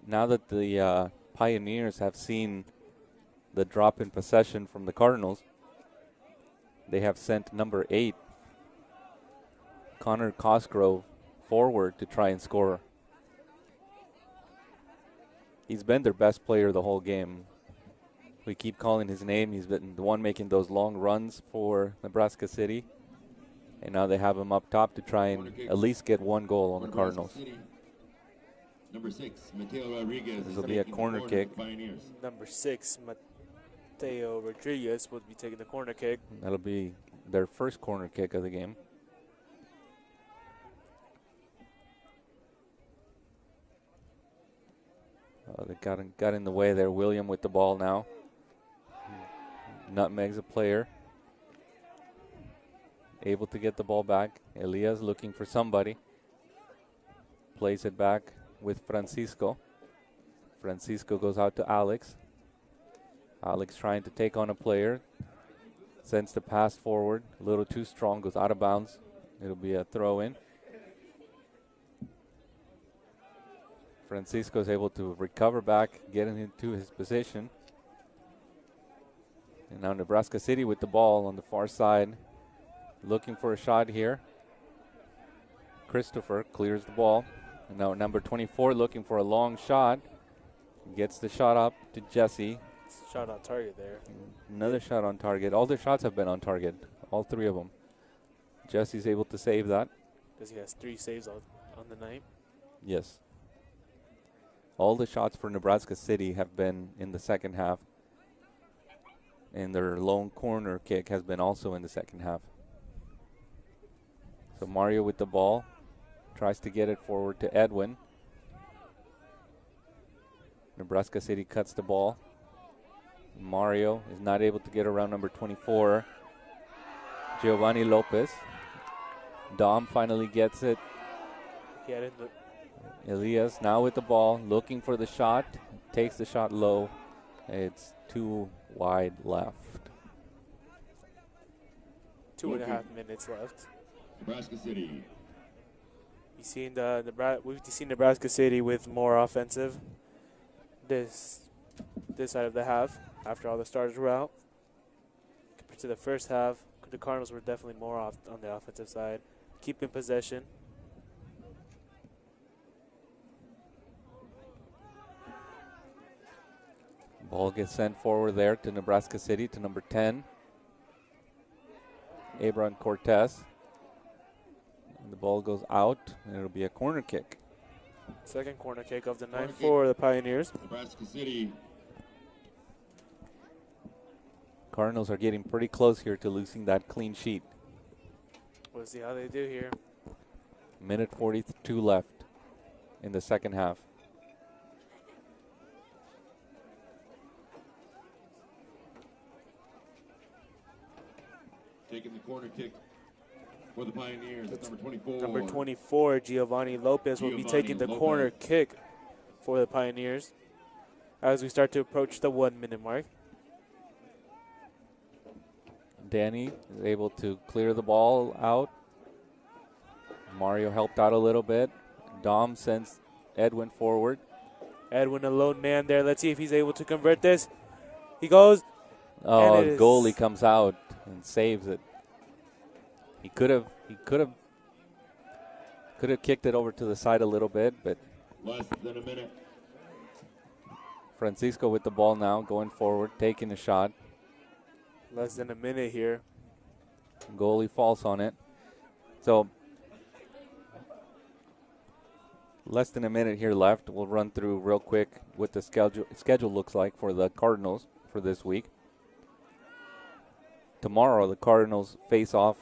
the Pioneers have seen the drop in possession from the Cardinals, they have sent number 8, Connor Cosgrove, forward to try and score. He's been their best player the whole game. We keep calling his name. He's been the one making those long runs for Nebraska City. And now they have him up top to try and at least get one goal on the Cardinals. Number 6, Mateo Rodriguez. This will be a corner kick. Number 6, Mateo Rodriguez will be taking the corner kick. That'll be their first corner kick of the game. They got in the way there. William with the ball now. Nutmegs a player. Able to get the ball back. Elias looking for somebody. Plays it back with Francisco. Francisco goes out to Alex. Alex trying to take on a player. Sends the pass forward. A little too strong. Goes out of bounds. It'll be a throw in. Francisco is able to recover back, getting into his position. And now Nebraska City with the ball on the far side. Looking for a shot here. Christopher clears the ball. And now number 24 looking for a long shot. Gets the shot up to Jesse. Shot on target there. Another shot on target. All their shots have been on target. All 3 of them. Jesse's able to save that. Because he has 3 saves on the night. Yes. All the shots for Nebraska City have been in the second half. And their lone corner kick has been also in the second half. So Mario with the ball. Tries to get it forward to Edwin. Nebraska City cuts the ball. Mario is not able to get around number 24. Giovanni Lopez. Dom finally gets it. Elias now with the ball, looking for the shot. Takes the shot low. It's too wide left. 2.5 minutes left. Nebraska City. We've seen Nebraska City with more offensive this side of the half after all the starters were out. Compared to the first half, the Cardinals were definitely more off on the offensive side, keeping possession. Ball gets sent forward there to Nebraska City to number 10. Abram Cortez. And the ball goes out, and it'll be a corner kick. Second corner kick of the night for the Pioneers. Nebraska City. Cardinals are getting pretty close here to losing that clean sheet. We'll see how they do here. Minute 42 left in the second half. Taking the corner kick for the Pioneers. That's number 24. Number 24, Giovanni Lopez, will be taking the corner kick for the Pioneers as we start to approach the 1 minute mark. Danny is able to clear the ball out. Mario helped out a little bit. Dom sends Edwin forward. Edwin, a lone man there. Let's see if he's able to convert this. He goes. Oh, and it is- goalie comes out and saves it. He could have kicked it over to the side a little bit, but Less than a minute. Francisco with the ball now, going forward, taking a shot. Less than a minute here. Goalie falls on it. So less than a minute here left. We'll run through real quick what the schedule looks like for the Cardinals for this week. Tomorrow, the Cardinals face off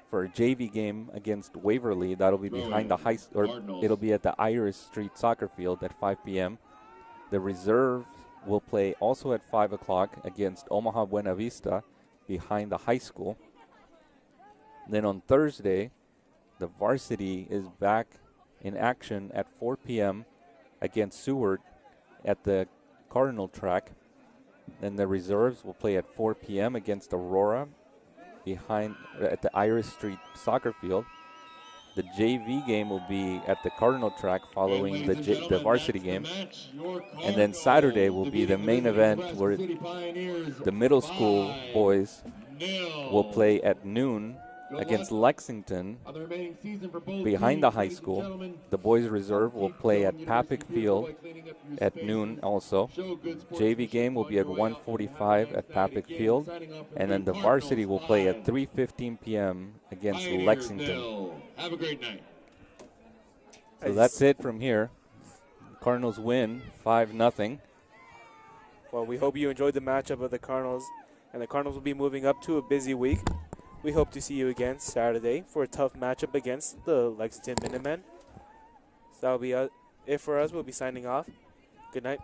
for a JV game against Waverly. That'll be behind the it'll be at the Iris Street Soccer Field at 5 p.m. The reserves will play also at 5 o'clock against Omaha Buena Vista behind the high school. Then on Thursday, the varsity is back in action at 4 p.m. against Seward at the Cardinal track. Then the reserves will play at 4 p.m. against Aurora at the Iris Street Soccer Field. The JV game will be at the Cardinal track following the varsity game. And then Saturday will be the main event where the middle school boys will play at noon against Lexington behind the high school. The boys reserve will play at Papik Field at noon also. JV game will be at 1:45 at Papik Field. And then the varsity will play at 3:15 p.m. against Lexington. Have a great night. So that's it from here. Cardinals win 5-0. Well, we hope you enjoyed the matchup of the Cardinals. And the Cardinals will be moving up to a busy week. We hope to see you again Saturday for a tough matchup against the Lexington Minutemen. So that'll be it for us. We'll be signing off. Good night.